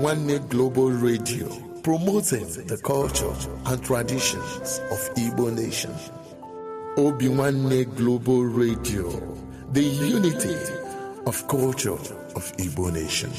Obinwannem Global Radio, promoting the culture and traditions of Igbo nation. Obinwannem Global Radio, the unity of culture of Igbo nation.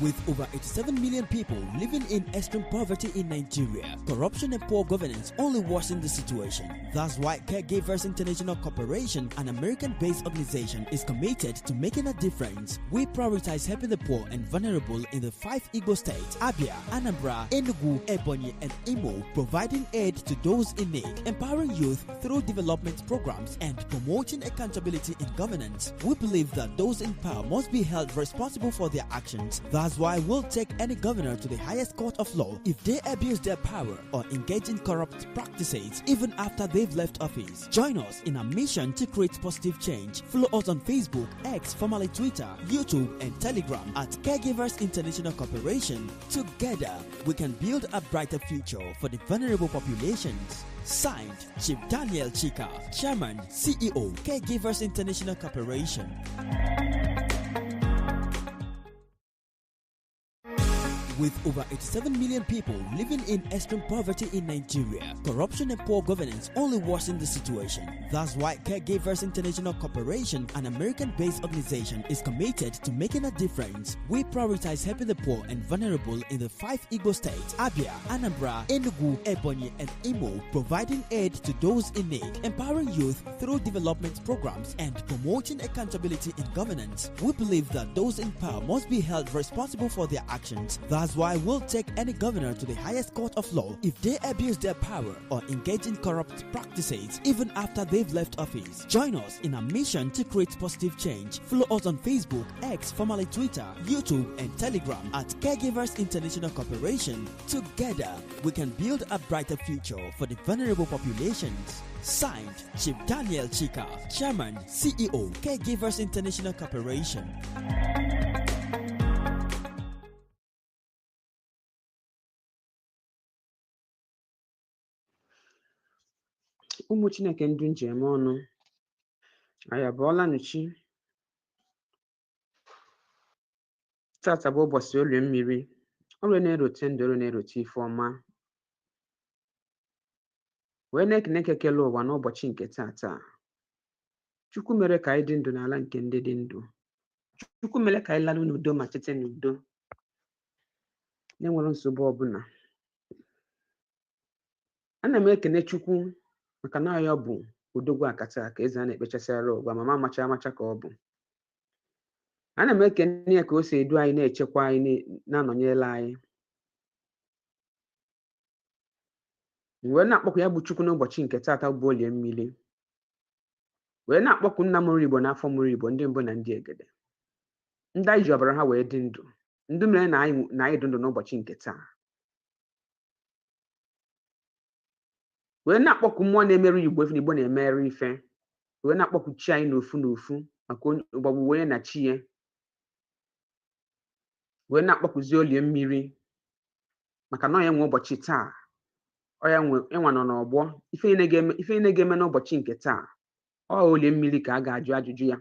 With over 87 million people living in extreme poverty in Nigeria, corruption and poor governance only worsen the situation. That's why Caregivers International Corporation, an American-based organization, is committed to making a difference. We prioritize helping the poor and vulnerable in the 5 Igbo states: Abia, Anambra, Enugu, Ebonyi, and Imo, providing aid to those in need, empowering youth through development programs, and promoting accountability in governance. We believe that those in power must be held responsible for their actions. That's why we'll take any governor to the highest court of law if they abuse their power or engage in corrupt practices even after they've left office. Join us in our mission to create positive change. Follow us on Facebook, X, formerly Twitter, YouTube, and Telegram at Caregivers International Corporation. Together, we can build a brighter future for the vulnerable populations. Signed, Chief Daniel Chika, Chairman, CEO, Caregivers International Corporation. With over 87 million people living in extreme poverty in Nigeria, corruption and poor governance only worsen the situation. That's why Caregivers International Corporation, an American-based organization, is committed to making a difference. We prioritize helping the poor and vulnerable in the 5 Igbo states: Abia, Anambra, Enugu, Ebonyi, and Imo, providing aid to those in need, empowering youth through development programs, and promoting accountability in governance. We believe that those in power must be held responsible for their actions. That's why we'll take any governor to the highest court of law if they abuse their power or engage in corrupt practices even after they've left office. Join us in our mission to create positive change. Follow us on Facebook, X, formerly Twitter, YouTube, and Telegram at Caregivers International Corporation. Together, we can build a brighter future for the vulnerable populations. Signed, Chief Daniel Chika, Chairman, CEO, Caregivers International Corporation. Ụmụ Chineke ndụ njem ọnụ, anyị abụọla n'chi. Tata bụ ụbọchị olie mmiri, ọrụ na-erote ndụ, ọrụ na-erote ife ọma. Wee na-ekene kekele ụwa n'ụbọchị nke tata. Chukwu mere ka anyị dị ndụ n'ala nke ndị dị ndụ. Chukwu mere ka anyị lalụ n'udo ma chete n'udo, na-enwere nsogbu ọbụla. Ana m ekene Chukwu maka na ya bụ odogwu akata ka eze a na-ekpechasịara ụwa, mama amacha amacha ka ọ bụ. Ana m ekene ya ka o si edu anyị, na-echekwa anyị, na-anọnyere anyị. Wee na-akpọkụ ya bụ Chukwu n'ụbọchị nke tata bụ olie mmiri. Wee na-akpọkụ nna mụrụ Igbo n'afọ mụrụ Igbo, ndị mbụ na ndị egede, ndị anyị ji ọbara ha wee dị ndụ, ndị mere na anyị dị ndụ n'ụbọchị nke taa. Wee na-akpọkụ mmụọ na-emerụ Igbo ife na Igbo na-emere ife. Wee na-akpọkụ chi anyị n'ofu n'ofu maka ọgbagbu onye na chi ya. Wee na-akpọkụzi olie mmiri maka na ya nwe ụbọchị taa, ọ ya nwa nọ n'ọgbọ. Ife niile ga-eme n'ụbọchị nke taa, ọ olie mmiri ka a ga-ajụ ajụjụ ya.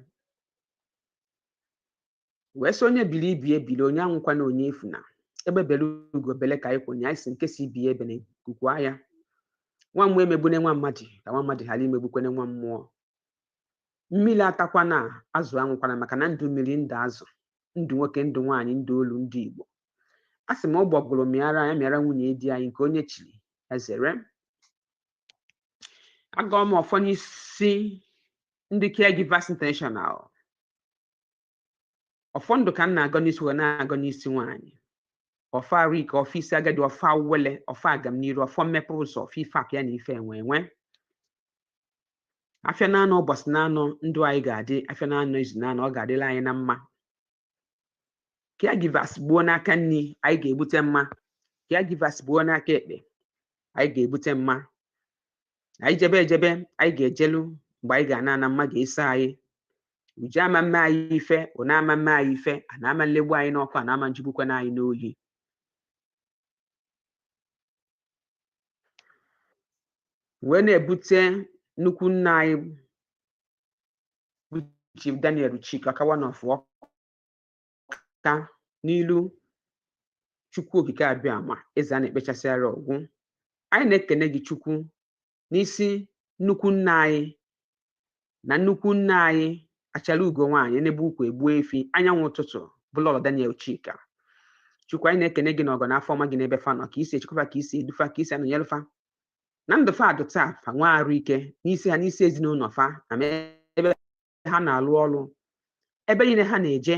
Wee sị onye bili ibi ebili, onye anwụkwa na onye efu na ebe bele ugo bele ka anyị kwenye, anyị si nke si ibi ebe na ikuku ahịa. Nwa mmụọ emegbune nwa mmadụ ka nwa mmadụ ghara imegbukwane nwa mmụọ. Mmiri atakwana, azụ anwụkwana, maka na ndụ mmiri ndụ azụ, ndụ nwoke ndụ nwaanyị, ndụ olu ndụ Igbo. A sị m ụgbọgụrụ mịara ya mịara nwunye di anyị nke onye chiri ezere. Agọọ m ọfọ n'isi ndị Caregivers International. Ọfọ ndụ ka m na-agọ n'isi wee na-agọ n'isi nwaanyị. Ọfọ arụ ike, ọfọ isi agadi, ọfọ awele, ọfọ agam n'iru, ọfọ mmepe ụzọ, ọfọ ife apịa na ife enwe. Afịa na-anọ ụbọchị na-anọ ndụ anyị ga-adị, afịa na-anọ izu na-anọ ọ ga-adịla anyị na mma. Caregivers gbuo n'aka nri, anyị ga-ebute mma. Caregivers gbuo n'aka ekpe, anyị ga-ebute mma. Anyị jebe ejebe, anyị ga-ejelu mgbe anyị ga-ana na mma ga-eso anyị. Uju ama mme anyị ife, ọ na-ama mme anyị ife, a na-ama nlegbu anyị n'ọkụ, a na-ama njugbukwa anyị n'oyi. Wee na-ebute nnukwu nna anyị Chief Daniel Chika one of Waka Nilu Chukwu Okike Abiama eze a na-ekpechasịara ọgwụ. Anyị na-ekene gị Chukwu n'isi nnukwu nna anyị na nnukwu nna anyị achara ugo nwaanyị n'ebe ukwu egbu efi anyanwụ ụtụtụ bụ Lọlọ Daniel Chika. Chukwu anyị na-ekene gị n'ọgọ n'afọ ọma gị n'ebe fa nọ ka isi echekwa ka isi edufa ka isi anọnyere fa na ndụ fa adụ taa fa nwa arụ ike n'isi ha n'isi ezinụlọ fa na ebe ha na-alụ ọrụ ebe niile ha na-eje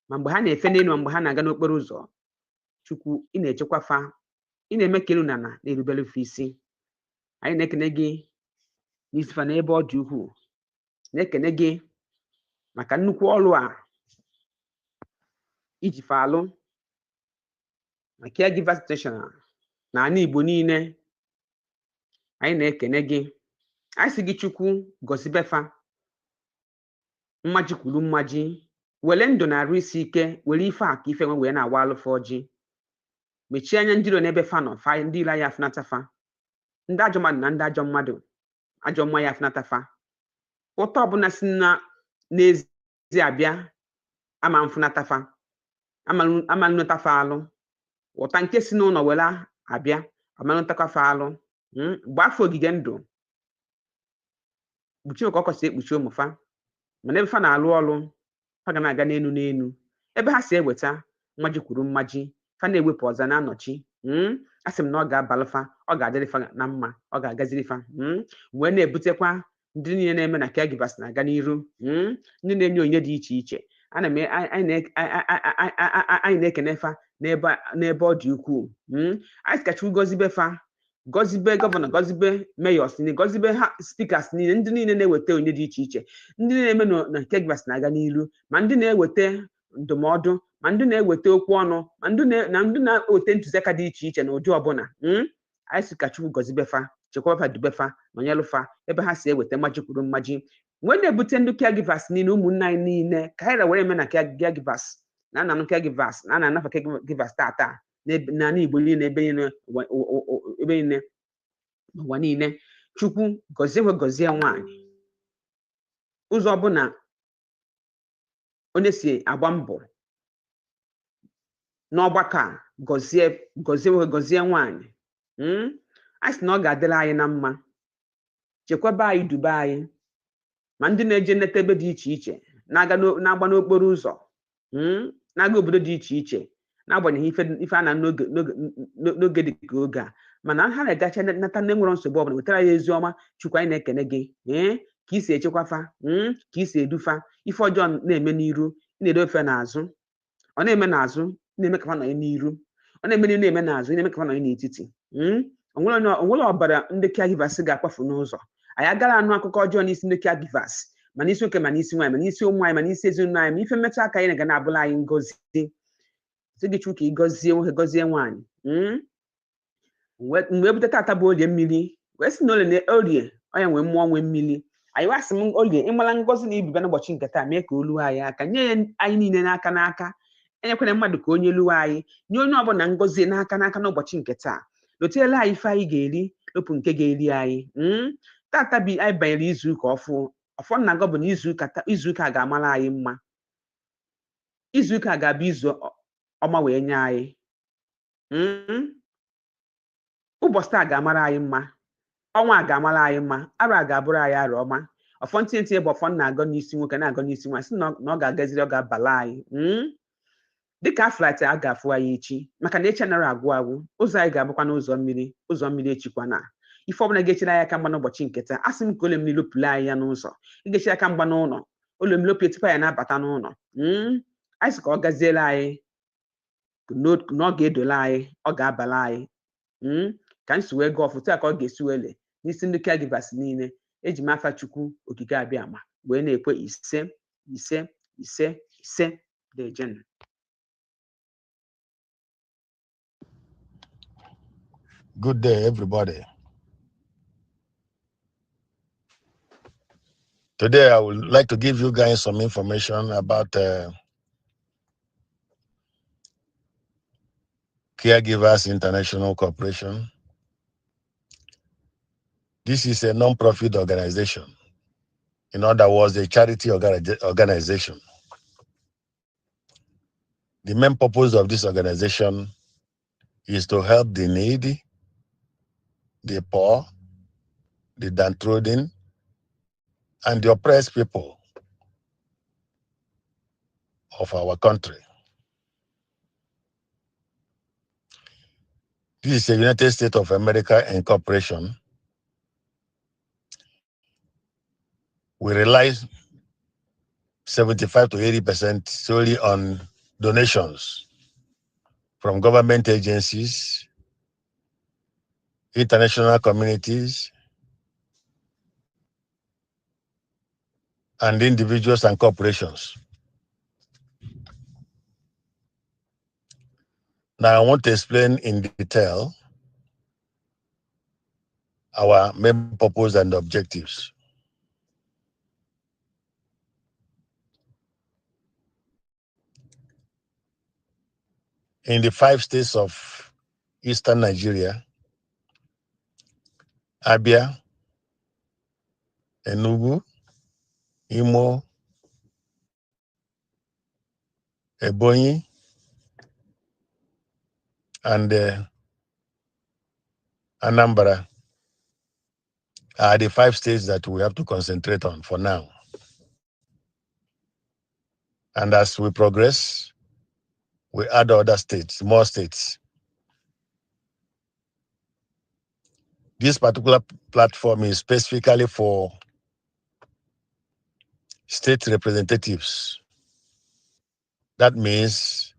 ma mgbe ha na-efe n'elu ma mgbe ha na-aga n'okporo ụzọ. Chukwu ị na-echekwa fa ị na-eme ka elu na na-erubere fa isi. Anyị na-ekene gị n'isi fa n'ebe ọ dị ukwuu, na-ekene gị maka nnukwu ọrụ a iji fa alụ na Caregivers International na ala Igbo niile. Anyị na-ekene gị, anyị sị gị Chukwu gọzibe fa mmaji kwuru mmaji, were ndụ na-arụ isi ike, were ife aka ife nwe wee na-awa alụfa ọjị. Mechie anya ndị iro n'ebe fa nọ, fa ndị iro ya afụnata fa, ndị ajọ mmadụ na ndị ajọ mmadụ ajọ mma ya afụnata fa. Ụtọ ọbụla si na n'ezi abịa ama mfụnata fa, ama nnụta fa alụ. Ụta nke si n'ụlọ were abịa ama nnụtakwa fa alụ. Mgbe afọ ogige ndụ kpuchi maka ọkọchị ekpuchi ụmụ fa, mana ebe fa na-alụ ọrụ fa ga na-aga n'elu n'elu. Ebe ha si eweta mmaji kwuru mmaji, fa na-ewepụ ọza na-anọchi. A sị m na ọ ga-abalụ fa, ọ ga-adịrị fa na mma, ọ ga-agaziri fa. Wee na-ebutekwa ndị niile na-eme na Caregivers na-aga n'iru, ndị na-enye onyinye dị iche iche. Anyị na-ekene fa n'ebe ọ dị ukwuu. Anyị sikachu gọzibe fa, gọzibe gọvanọ, gọzibe mayors niile, gọzibe ha speakers niile, ndị niile na-eweta onyinye dị iche iche, ndị na-eme na Caregivers na-aga n'iru, ma ndị na-eweta ndụmọdụ, ma ndị na-eweta okwu ọnụ, ma ndị na-eweta ntụziaka dị iche iche na ụdị ọbụla. Anyị sị ka Chukwu gọzibe fa, chekwaba fa, dube fa, nọnyelụ fa ebe ha si eweta mmaji kwuru mmaji. Wee na-ebute ndị Caregivers niile, ụmụnne anyị niile ka anyị were eme na Caregivers na ananụ Caregivers na anafa Caregivers taa n'ala Igbo niile ebe niile ụwa niile. Chukwu gọzie nwaanyị ụzọ ọbụla onye si agba mbọ n'ọgbakọ a, gọzie nwaanyị. A sị na ọ ga-adịrị anyị na mma, chekwaba anyị, dube anyị, ma ndị na-eje nleta ebe dị iche iche, na-agba n'okporo ụzọ, na-aga obodo dị iche iche, n'agbanyeghị ife a na n'oge dị ka oge a, mana ha na-egacha nata ndị nwere nsogbu ọbụla wetara ya ezi ọma. Chukwu anyị na-ekene gị ka isi echekwa fa, ka isi edufa. Ife ọjọọ na-eme n'iru, na-edofe n'azụ. Ọ na-eme n'azụ, na-eme ka fa nọnye n'iru. Ọ na-eme n'iru, na-eme n'azụ, na-eme ka fa nọnye n'etiti. Onwere ọbara ndị Caregivers ga-akwafu n'ụzọ. Anyị agara anụ akụkọ ọjọọ n'isi ndị Caregivers, ma n'isi nwoke, ma n'isi nwaanyị, ma n'isi ụmụ anyị, ma n'isi ezinụlọ anyị, ma ife mmetụ aka anyị ga na-abụla anyị ngozi. Sị gị Chukwu ka ị gọzie nwoke, gọzie nwaanyị. Mgbe ebute tata bụ orie mmiri, wee sị na orie onye nwe mmụọ nwe mmiri. Anyị wasị m orie ịmala ngọzi na ibibịa n'ụbọchị nke taa, mee ka olu anyị aka, nye anyị niile n'aka n'aka. Enyekwere mmadụ ka onye luwe anyị, nye onye ọbụla ngọzi n'aka n'aka n'ụbọchị nke taa. Loteela anyị ife anyị ga-eri, lopụ nke ga-eri anyị. Tata bi anyị banyere izuụka ọfọ nna gọ bụ na izuụka a ga-amara anyị mma. Izuụka a ga-abụ izu ọma wee nye anyị. Ụbọchị taa ga-amara anyị mma, ọnwa a ga-amara anyị mma, arọ a ga-abụrụ anyị arọ ọma. Ọfọ ntị bụ ọfọ na-agọ n'isi nwoke, na-agọ n'isi nwaanyị, sị na ọ ga-agaziri, ọ ga-abala anyị. Dịka aflat a ga-afụ anyị echi, maka na echi anara agwụ agwụ. Ụzọ anyị ga-abụkwa n'ụzọ mmiri echikwana. Ife ọbụla ga-echere anyị aka mgba n'ụbọchị nke taa, a sị m ka ole mmiri lopụrụ anyị ya n'ụzọ. Ị ga-echere aka mgba n'ụlọ, ole mmiri lopụ tupu anyị na-abata n'ụlọ. Anyị sị ka ọ gaziere anyị, na ọ ga-edola anyị, ọ ga-abala anyị. Ka anyị si wee gaa ọfụtụ a ka ọ ga-esi wele n'isi ndị Caregivers niile. Eji m afa Chukwu Okike Abiama wee na-ekwe ise ise ise ise dejen. Good day, everybody. Today, I would like to give you guys some information about Caregivers International Corporation. This is a non-profit organization In other words, a charity organization. The main purpose of this organization is to help the needy, the poor, the downtrodden, and the oppressed people of our country. This is a United States of America incorporation. We rely 75 to 80% solely on donations from government agencies, international communities, and individuals and corporations. Now, I want to explain in detail our main purpose and objectives. In the 5 states of Eastern Nigeria, Abia, Enugu, Imo, Ebonyi, and Anambra are the 5 states that we have to concentrate on for now. And as we progress, we add other states, more states. This particular platform is specifically for state representatives. That means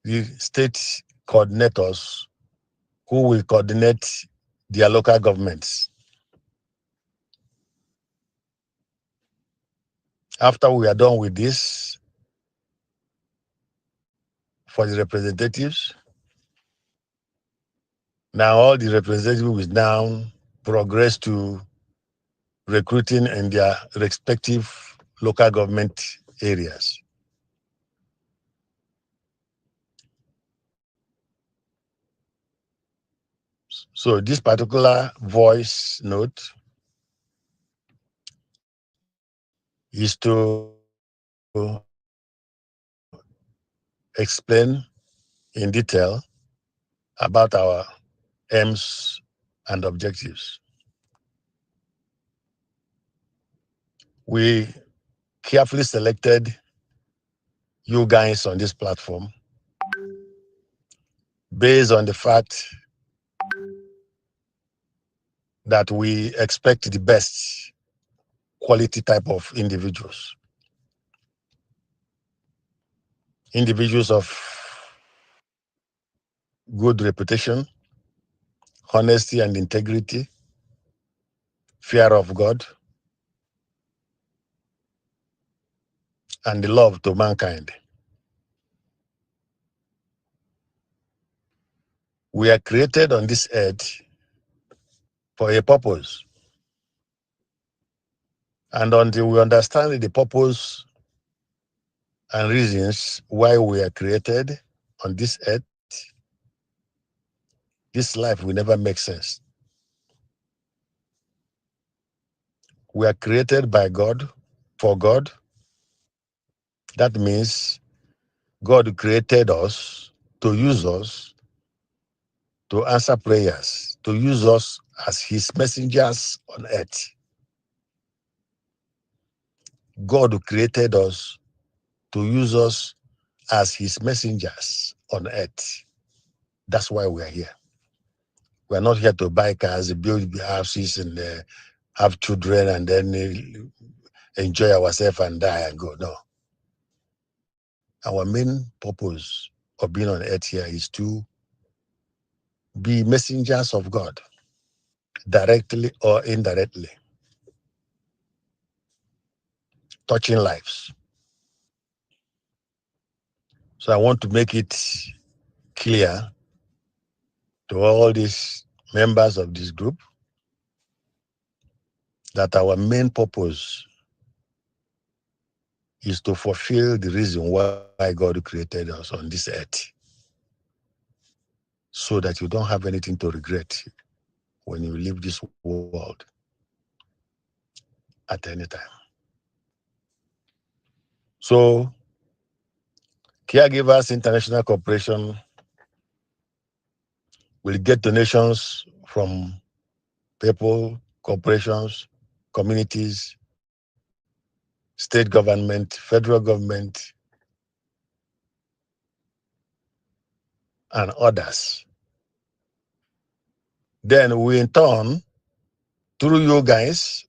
the state coordinators who will coordinate their local governments. After we are done with this, for the representatives, now all the representatives will now progress to recruiting in their respective local government areas. So this particular voice note is to explain in detail about our aims and objectives. We carefully selected you guys on this platform based on the fact that we expect the best quality type of individuals. Individuals of good reputation, honesty and integrity, fear of God, and the love to mankind. We are created on this earth for a purpose. And until we understand the purpose and reasons why we are created on this earth, this life will never make sense. We are created by God, for God. That means God created us to use us to answer prayers, to use us as his messengers on earth. God created us to use us as his messengers on earth. That's why we are here. We're not here to buy cars, build houses, and have children, and then enjoy ourselves and die and go. No. Our main purpose of being on earth here is to be messengers of God, directly or indirectly, touching lives. So I want to make it clear to all these members of this group that our main purpose is to fulfill the reason why God created us on this earth, so that you don't have anything to regret when you leave this world. at any time. So, Caregivers International Corporation will get donations from people, corporations, communities, state government, federal government, and others. Then we in turn, through you guys,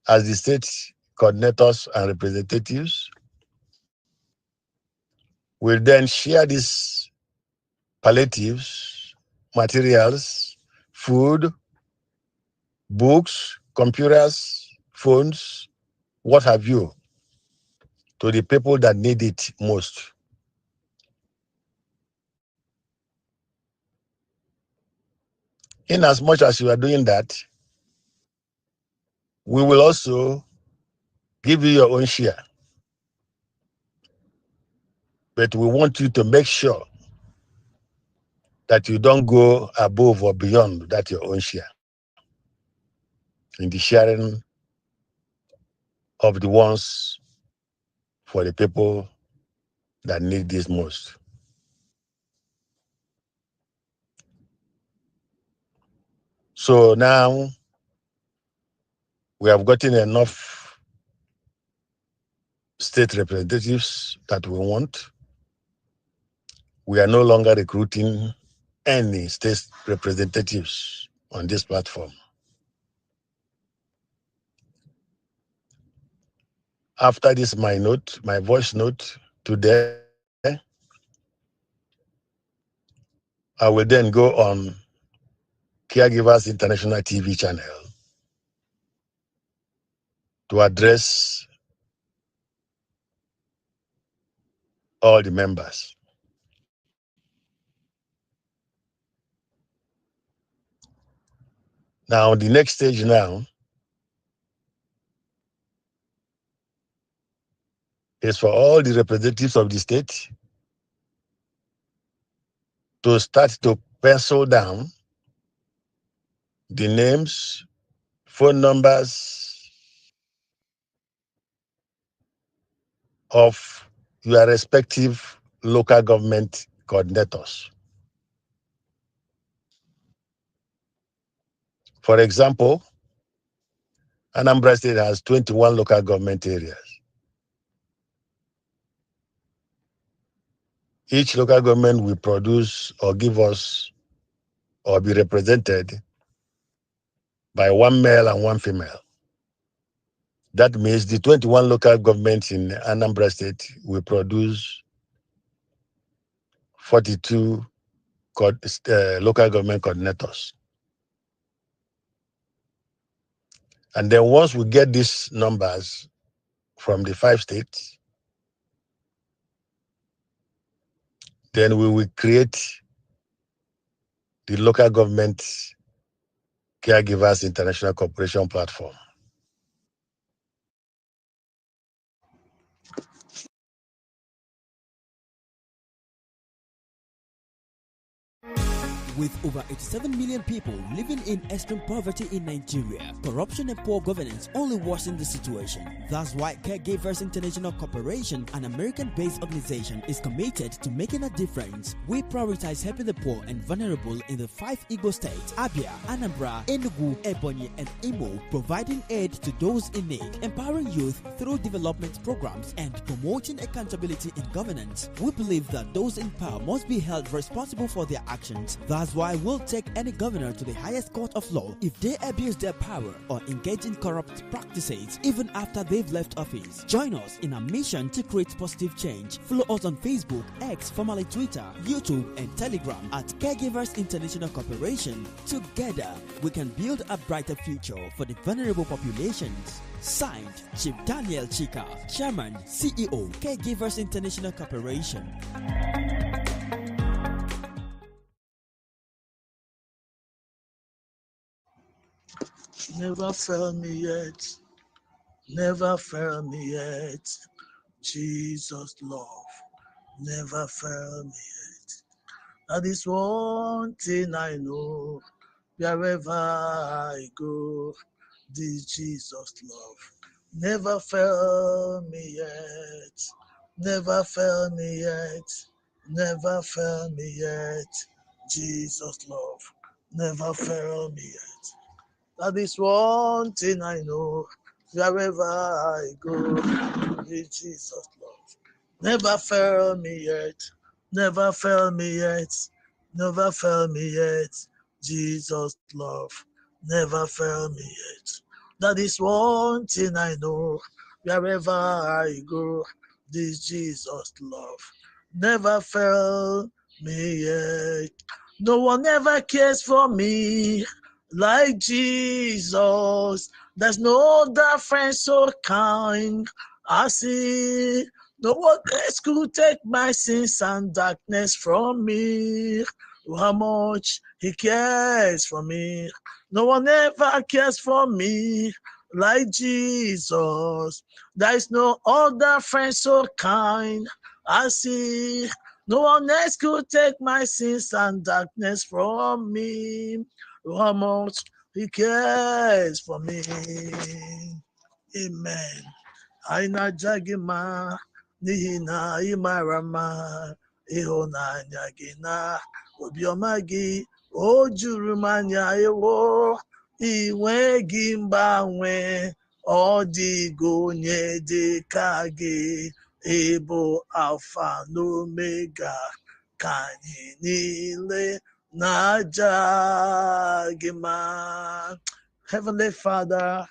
as the state coordinators and representatives, will then share these palliatives, materials, food, books, computers, phones, what have you, to the people that need it most. In as much as you are doing that, we will also give you your own share. But we want you to make sure that you don't go above or beyond that your own share in the sharing of the ones for the people that need this most. So now we have gotten enough state representatives that we want. We are no longer recruiting any state representatives on this platform. After this, my voice note today, I will then go on Caregivers International TV channel to address all the members. Now, the next stage now is for all the representatives of the state to start to pencil down the names, phone numbers of your respective local government coordinators. For example, Anambra State has 21 local government areas. Each local government will produce or give us or be represented by one male and one female. That means the 21 local governments in Anambra State will produce 42 local government coordinators. And then once we get these numbers from the 5 states, then we will create the local government Caregivers International Corporation platform. With over 87 million people living in extreme poverty in Nigeria, corruption and poor governance only worsen the situation. That's why Caregivers International Corporation, an American-based organization, is committed to making a difference. We prioritize helping the poor and vulnerable in the 5 Igbo states: Abia, Anambra, Enugu, Ebonyi, and Imo, providing aid to those in need, empowering youth through development programs, and promoting accountability in governance. We believe that those in power must be held responsible for their actions. That's why we'll take any governor to the highest court of law if they abuse their power or engage in corrupt practices even after they've left office. Join us in our mission to create positive change. Follow us on Facebook, X, formerly Twitter, YouTube, and Telegram at Caregivers International Corporation. Together, we can build a brighter future for the vulnerable populations. Signed, Chief Daniel Chika, Chairman, CEO, Caregivers International Corporation. Never fail me yet, never fail me yet. Jesus' love never fail me yet. That is one thing I know. Wherever I go, This Jesus love never failed me yet. Never failed me yet. Never failed me yet. Jesus love never failed me yet. That is one thing I know. Wherever I go, with Jesus love never failed me yet. Never failed me yet. Never failed me yet. Jesus love never failed me yet. That is one thing I know. Wherever I go, this Jesus love never failed me yet. No one ever cares for me like Jesus. There's no other friend so kind. I see no one else could take my sins and darkness from me. How much he cares for me. No one ever cares for me like Jesus. There is no other friend so kind. I see no one else could take my sins and darkness from me. How much he cares for me. Amen. Aina jagima nihina imarama ihonanya gina obioma gi ojuru manya ewo iwe gi mbanwe odigo nye dika gi ebo alpha na omega kanyi nile Najagima. Heavenly Father,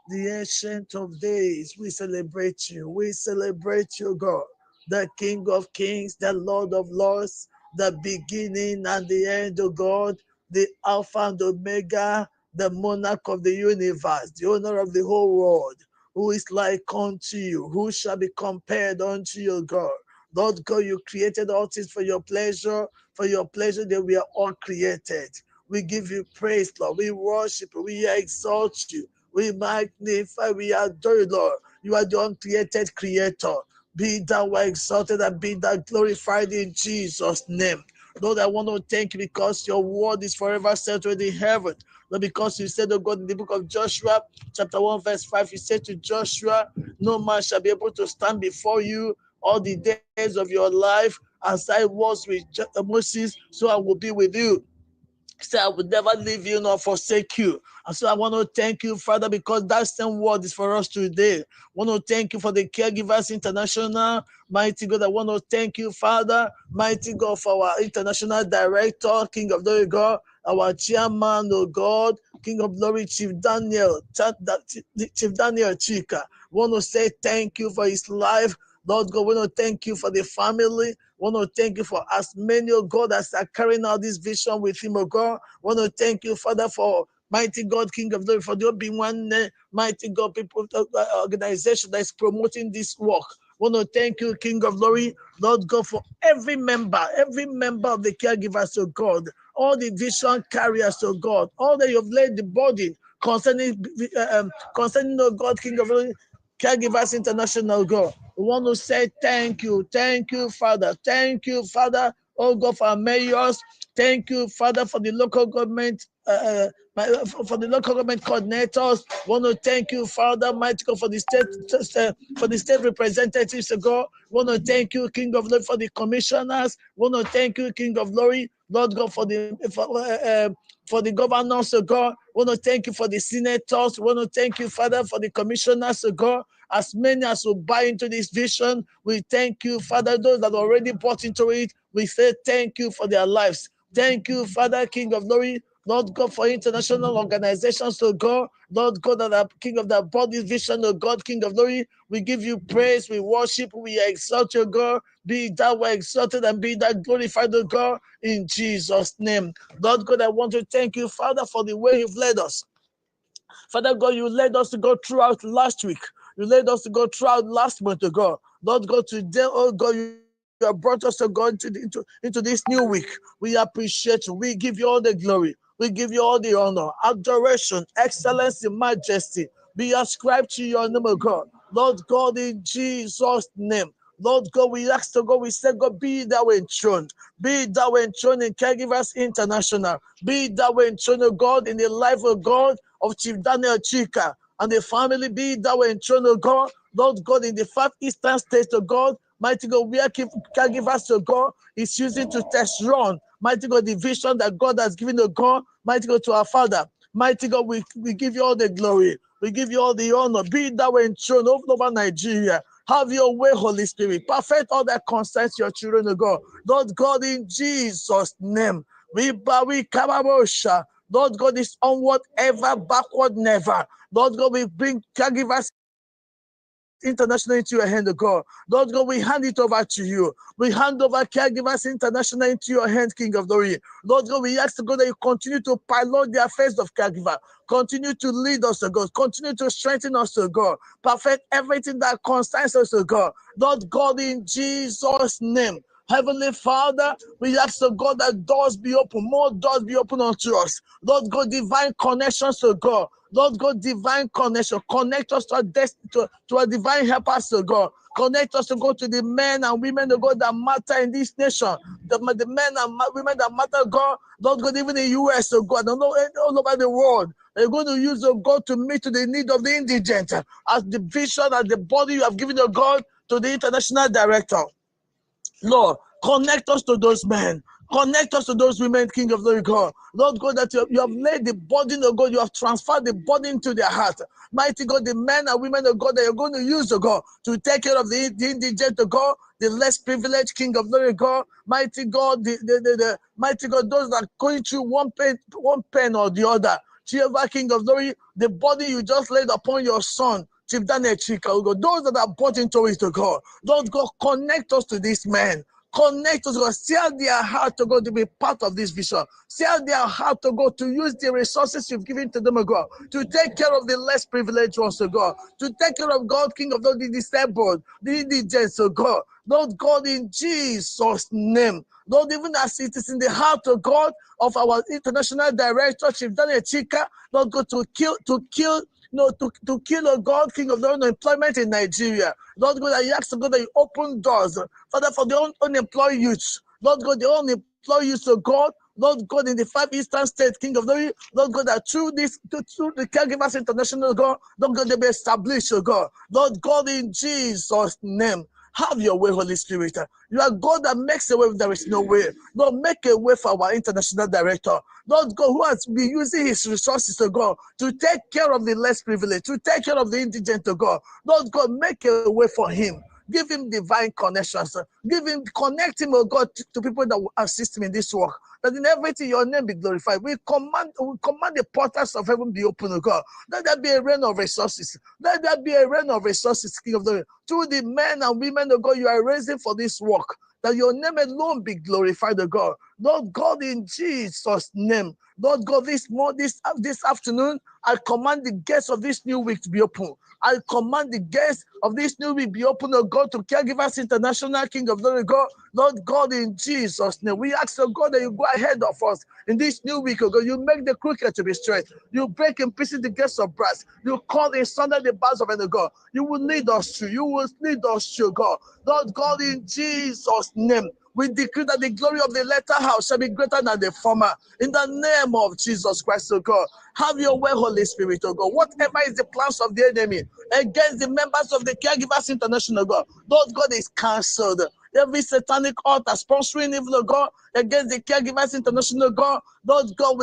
the Ancient of Days, we celebrate you. We celebrate you, God, the King of Kings, the Lord of Lords, the beginning and the end, of God, the Alpha and Omega, the monarch of the universe, the owner of the whole world. Who is like unto you? Who shall be compared unto you, God? Lord God, you created all things for your pleasure that we are all created. We give you praise, Lord. We worship you. We exalt you. We magnify, we adore you, Lord. You are the uncreated creator. Be thou exalted and be thou glorified in Jesus' name. Lord, I want to thank you because your word is forever settled in heaven. Lord, because you said, oh God, in the book of Joshua, chapter 1, verse 5, you said to Joshua, no man shall be able to stand before you all the days of your life. As I was with Moses, so I will be with you. Say, I will never leave you nor forsake you. And so I want to thank you, Father, because that same word is for us today. I want to thank you for the Caregivers International. Mighty God, I want to thank you, Father, mighty God, for our international director, King of Glory God, our chairman, oh God, King of Glory, Chief Daniel Chika. I want to say thank you for his life. Lord God, we want to thank you for the family. We want to thank you for as many, oh God, as are carrying out this vision with him, oh God. We want to thank you, Father, for mighty God, King of Glory, for the Obinwannem, mighty God, people, organization that is promoting this work. We want to thank you, King of Glory, Lord God, for every member of the caregivers, oh God, all the vision carriers, oh God, all that you have laid the burden concerning, oh God, King of Glory, Caregivers International, God. We want to say thank you, Father. Thank you, Father, oh God, for our mayors. Thank you, Father, for the local government, for the local government coordinators. We want to thank you, Father, mighty God, for the state representatives, God. We want to thank you, King of Glory, for the commissioners. We want to thank you, King of Glory, Lord God, for the governors, oh God. We want to thank you for the senators. We want to thank you, Father, for the commissioners, oh God. As many as will buy into this vision, we thank you, Father. Those that already bought into it, we say thank you for their lives. Thank you, Father, King of Glory, Lord God, for international organizations, oh God. Lord God, that are King of that body vision, oh God, King of Glory. We give you praise, we worship, we exalt you, God. Be thou exalted and be thou glorified, oh God, in Jesus' name. Lord God, I want to thank you, Father, for the way you've led us. Father God, you led us to go throughout last week. You led us to go throughout last month, oh God. Lord God, today, oh God, you have brought us, oh God, into this new week. We appreciate you. We give you all the glory. We give you all the honor, adoration, excellence, and majesty. Be ascribed to your name, oh God. Lord God, in Jesus' name. Lord God, we ask to God, we say, God, be thou enthroned. Be thou enthroned in Caregivers International. Be thou enthroned, oh God, in the life of God, of Chief Daniel Chika and the family. Be thou enthroned, O God. Lord God, in the 5 eastern states, O God, mighty God, we are caregivers to God is using to test run. Mighty God, the vision that God has given to God, mighty God, to our Father. Mighty God, we give you all the glory. We give you all the honor. Be thou enthroned over Nigeria. Have your way, Holy Spirit. Perfect all that concerns your children, O God. Lord God, in Jesus' name. We kababosha. Lord God is onward ever, backward never. Lord God, we bring caregivers International into your hand, O God. Lord God, we hand it over to you. We hand over Caregivers International into your hand, King of Glory. Lord God, we ask, God, that you continue to pilot the affairs of caregiver. Continue to lead us, O God. Continue to strengthen us, O God. Perfect everything that concerns us, O God. Lord God, in Jesus' name. Heavenly Father, we ask, oh God, that doors be open, more doors be open unto us. Lord God, divine connections to God. Lord God, divine connection. Connect us to our destiny, to our divine helpers, to God. Connect us to go to the men and women, to God, that matter in this nation. The men and women that matter, God. Lord God, even in the US, oh God, all over the world. They're going to use, oh God, to meet to the need of the indigent. As the vision, as the body you have given, oh God, to the international director. Lord, connect us to those men. Connect us to those women, King of Glory, God. Lord God, that you have laid the burden of God, you have transferred the burden into their heart. Mighty God, the men and women of God that you're going to use, oh God, to take care of the indigent, oh God, the less privileged, King of Glory, God. Mighty God, mighty God, those that are going through one pain or the other. Jehovah, King of Glory, the body you just laid upon your son, Chief Daniel Chika, oh God, those that are brought into it, to God. Lord God, connect us to these men. Connect us, God. Seal their heart to go to be part of this vision. Seal their heart to go to use the resources you've given to them, oh God, to take care of the less privileged ones, oh God, to take care of God, King of the disabled, the indigents, oh God. Lord God, in Jesus' name. Lord, even as it is in the heart of God of our international director, Chief Daniel Chika, Lord God, to kill, oh God, King of the unemployment in Nigeria. Lord God, I ask God that you open doors, Father, for the unemployed youth. Lord God, the unemployed youth, oh God, Lord God, in the 5 eastern states, King of Glory, Lord God, that through the Caregivers International, God, Lord God, they be established, oh God. Lord God, in Jesus' name. Have your way, Holy Spirit. You are God that makes a way if there is no way. Lord, make a way for our international director. Lord God, who has been using his resources to God to take care of the less privileged, to take care of the indigent to God. Lord God, make a way for him. Give him divine connections. Connect him, oh God, to people that will assist him in this work. That in everything your name be glorified. We command the portals of heaven be open, oh God. Let there be a rain of resources. Let there be a rain of resources, King of the to the men and women, oh God, you are raising for this work. That your name alone be glorified, oh God. Lord God, in Jesus' name. Lord God, this afternoon, I command the gates of this new week to be open. I command the gates of this new week be open, oh God, to Caregivers International, King of Glory, God. Lord God, in Jesus' name, we ask, oh God, that you go ahead of us in this new week, oh God. You make the crooked to be straight. You break in pieces the gates of brass. You call in sunder the bars of any God. You will lead us through. You will lead us through, God. Lord God, in Jesus' name, we decree that the glory of the latter house shall be greater than the former. In the name of Jesus Christ, oh God. Have your way, Holy Spirit, oh God. Whatever is the plans of the enemy against the members of the Caregivers International, God, Lord God, is cancelled. Every satanic altar sponsoring evil, oh God, against the Caregivers International, God, Lord God,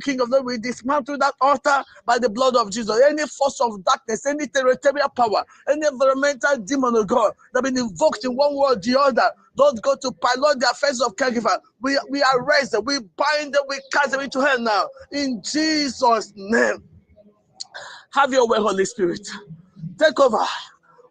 King of Lord, we dismantle that altar by the blood of Jesus. Any force of darkness, any territorial power, any environmental demon, oh God, that have been invoked in one way or the other, Lord God, to pilot the affairs of caregiver, we arrest them, we bind them, we cast them into hell now. In Jesus' name. Have your way, Holy Spirit. Take over.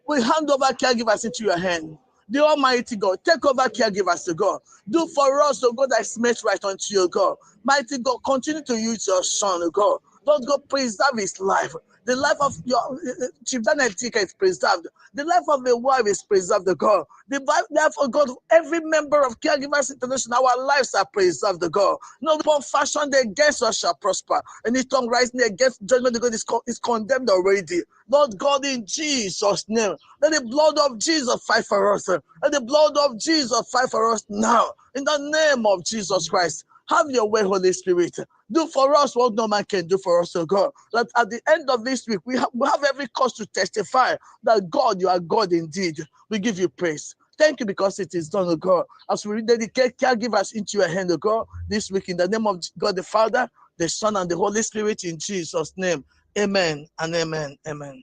We hand over caregivers into your hand. The Almighty God, take over caregivers, to God. Do for us, oh God, that is made right unto you, God. Mighty God, continue to use your son, oh God. Lord God, preserve his life. The life of your Chief Daniel Chika is preserved. The life of the wife is preserved, oh God. The life of God, every member of Caregivers International, our lives are preserved, oh God. No one fashioned against us shall prosper. Any tongue rising against judgment, God is condemned already. Lord God, in Jesus' name, let the blood of Jesus fight for us. Let the blood of Jesus fight for us now. In the name of Jesus Christ. Have your way, Holy Spirit. Do for us what no man can do for us, oh God. That at the end of this week, we have every cause to testify that God, you are God indeed. We give you praise. Thank you because it is done, oh God. As we rededicate caregivers into your hand, oh God, this week in the name of God the Father, the Son, and the Holy Spirit, in Jesus' name. Amen and amen. Amen.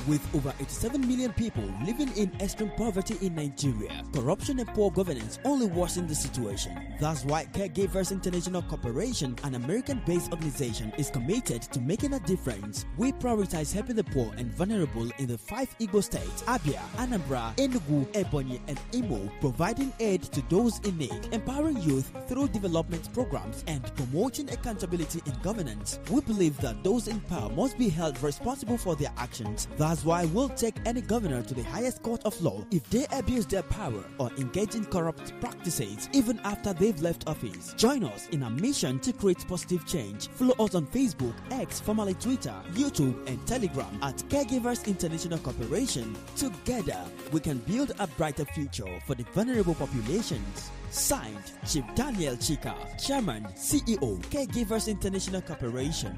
With over 87 million people living in extreme poverty in Nigeria, corruption and poor governance only worsen the situation. That's why Caregivers International Corporation, an American-based organization, is committed to making a difference. We prioritize helping the poor and vulnerable in the 5 Igbo states: Abia, Anambra, Enugu, Ebonyi, and Imo, providing aid to those in need, empowering youth through development programs, and promoting accountability in governance. We believe that those in power must be held responsible for their actions. That's why we'll take any governor to the highest court of law if they abuse their power or engage in corrupt practices, even after they've left office. Join us in our mission to create positive change. Follow us on Facebook, X, formerly Twitter, YouTube, and Telegram at Caregivers International Corporation. Together, we can build a brighter future for the vulnerable populations. Signed, Chief Daniel Chika, Chairman, CEO, Caregivers International Corporation.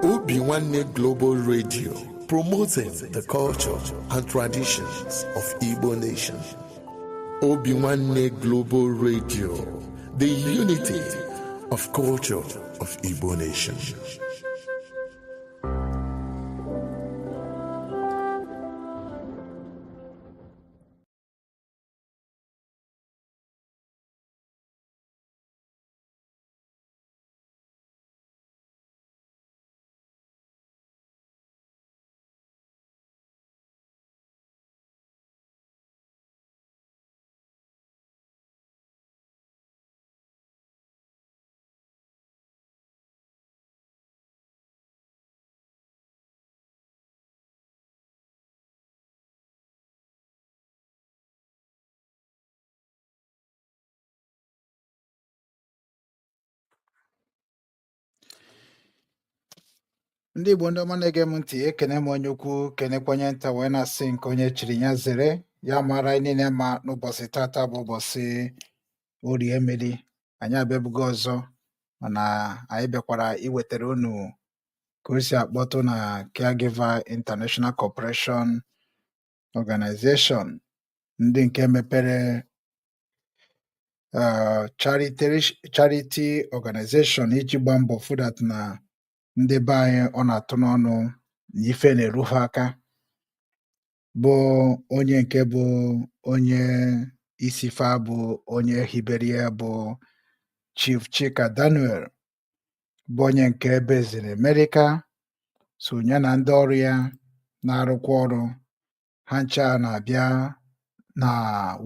Obinwannem Global Radio, promoting the culture and traditions of Igbo nation. Obinwannem Global Radio, the unity of culture of Igbo nation. Ndị Igbo ndị ọma na-ege m ntị, ekene m onye ukwu kenekwanye nta wee na-asị nke onye chiri ya zere ya mara anyị niile ma n'ụbọchị tata bụ ụbọchị Orie Mmiri. Anyị abịabugo ọzọ, mana anyị bịakwara iwetara unu ka o si akpọtụ na Caregivers International Corporation Organization, ndị nke mepere charity organization iji gba mbọ fụdat na ndị be anyị ọ na-atụ n'ọnụ na ife na-eru ha aka, bụ onye nke bụ onye isi fa bụ onye hibere ya bụ Chief Chika Daniel, bụ onye nke beziri America, so ya na ndị ọrụ ya na-arụkwa ọrụ ha ncha na-abịa na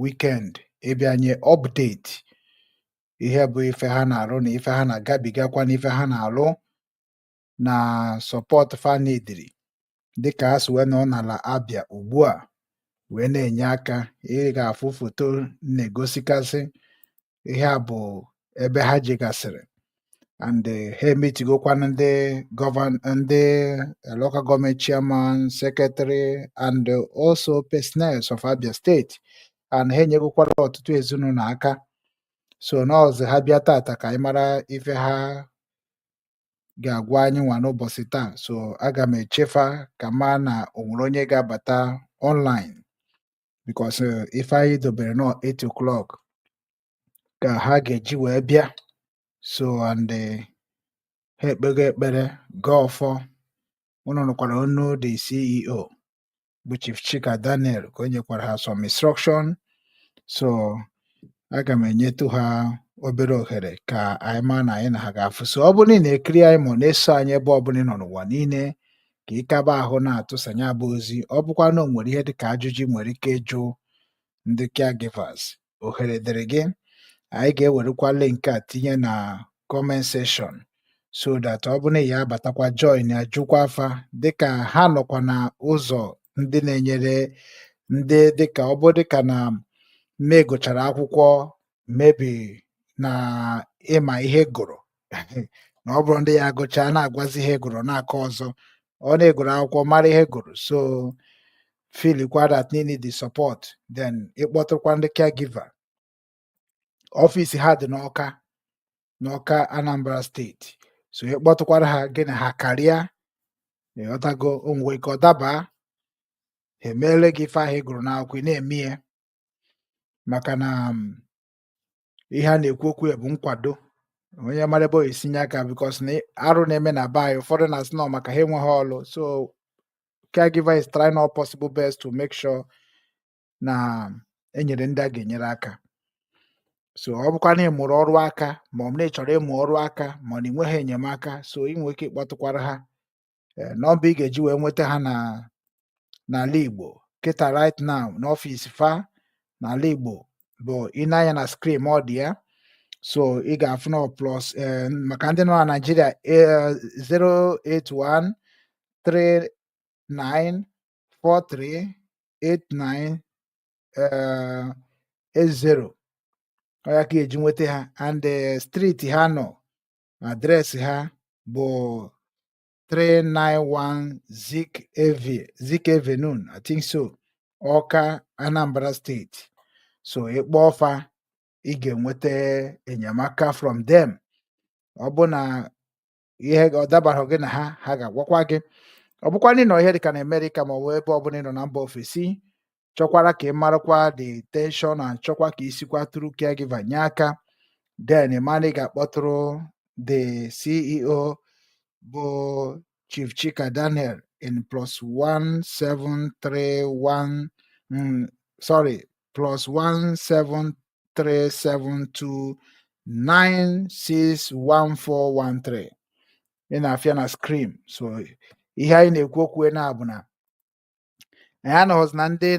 weekend ịbịa nye update ihe bụ ife ha na-arụ na ife ha na-agabigakwa na ife ha na-arụ na support fanidiri dịka ha si wee nọ n'ala Abia ugbu a wee na-enye aka. Ị ga-afụ foto na-egosikasị ihe a bụ ebe ha jigasịrị, and ha emetigokwana ndị local government chairman, secretary, and also personnel of Abia State, and ha enyegokwara ọtụtụ ezinụlọ aka. So n'ọzọ ha bịa tata ka anyị mara ife ha ga-agwa anyị nwa n'ụbọchị taa. So aga m echefa ka ma na o nwere onye ga-abata online because ife anyị dobere nọ 8 o'clock ka ha ga-eji wee bịa. So and ha ekpego ekpere gaa ọfọ. Unu nụkwara onu the CEO bụ Chief Chika Daniel ka o nyekwara ha some instruction. So aga m enyetu ha obere ohere ka anyị maa na anyị na ha ga-afụ. So ọ bụrụ na ị na-ekiri anyị ma ọ na-eso anyị ebe ọbụla ị nọ n'ụwa niile, ka ị kaba ahụ na-atụsanye abụ ozi. Ọ bụkwa na o nwere ihe dịka ajụjụ nwere ike ịjụ ndị caregivers, ohere dịrị gị. Anyị ga-ewerekwa link a tinye na comment section so that ọ bụrụ na ya abatakwa join ya jụkwa afa, dịka ha nọkwa na ụzọ ndị na-enyere ndị dịka ọ bụ dịka na mme gụchara akwụkwọ maybe na ịma ihe gụrụ na ọ bụrụ ndị ya agụchaa na-agwazi ihe gụrụ na-akọ ọzọ ọ na-egụrụ akwụkwọ mara ihe gụrụ so filikwa that need the support then ịkpọtụkwa ndị caregiver ọfịs ha dị n'Ọka Anambra steeti so ịkpọtụkwara ha gị na ha karịa ịghọtago onwe ka ọ daba ha emeele gị ife ahụ ị gụrụ n'akwụkwọ ị na-eme ya maka na ihe a na-ekwu okwu ya bụ nkwado onye mara ebe o esinye aka bikos na arụ na-eme na be anyị ụfọdụ na-asị nọ maka ha enweghị ọrụ so caregiver is trying all possible best to make sure na enyere ndị a ga-enyere aka so ọ bụkwa na ị mụrụ ọrụ aka ma ọ bụ na ị chọrọ ịmụ ọrụ aka ma ọ na enweghị enyemaka so ị nwere ike ịkpọtụkwara ha nọmba ị ga-eji wee nweta ha n'ala Igbo kịta right now n'ọfịs fa n'ala Igbo bụ ịnanya na skrim ọ dị ya so ị ga-afụ na plus maka ndị nọ na Naịjirịa 08139438980 ọ ya ka eji nweta ha and streeti ha nọ adreesị ha bụ 391 Zik Avenue, I think so, Ọka, Anambra State. So ịkpọ ọfa ị ga-enweta enyemaka from them. Ọ bụ na ihe ọ dabara gị na ha ga-agwakwa gị. Ọ bụkwa ndị nọ ihe dịka na Amerịka ma ọ bụ ebe ọbụla ị nọ na mba ofesi chọkwara ka ị marakwa the tension and chọkwa ka isikwa tụrụ caregiver nye aka then ịmana ị ga-akpọtụrụ the CEO bụ Chief Chika Daniel in +1731 +17372961413 ị na-afịa na screen so ihe anyị na-ekwu okwu na-abụ na anyị anọghịzi na ndị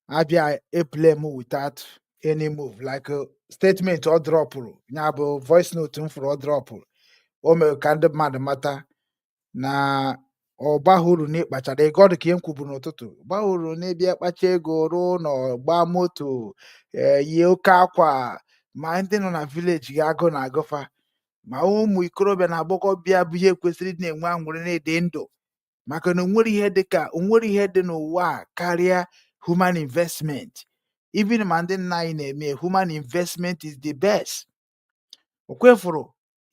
na-abịa eplem without any move like statement ọ dropụrụ ya bụ voice note m fụrụ ọ dropụrụ o mere ka ndị mmadụ mata na ọ baghị uru na ịkpachara ego ọ dị ka ihe m kwubu n'ụtụtụ baghị uru na ịbịa kpacha ego ruo ụlọ gbaa moto yie oke akwa ma ndị nọ na vileji gị agụ na-agụfa ma ụmụ ikorobịa na agbọghọbịa bụ ihe kwesịrị ịdị na-enwe aṅụrị na-ede ndụ maka na onwere ihe dị n'ụwa a karịa human investment even ma ndị nna anyị na-eme human investment is the best o kwefụrụ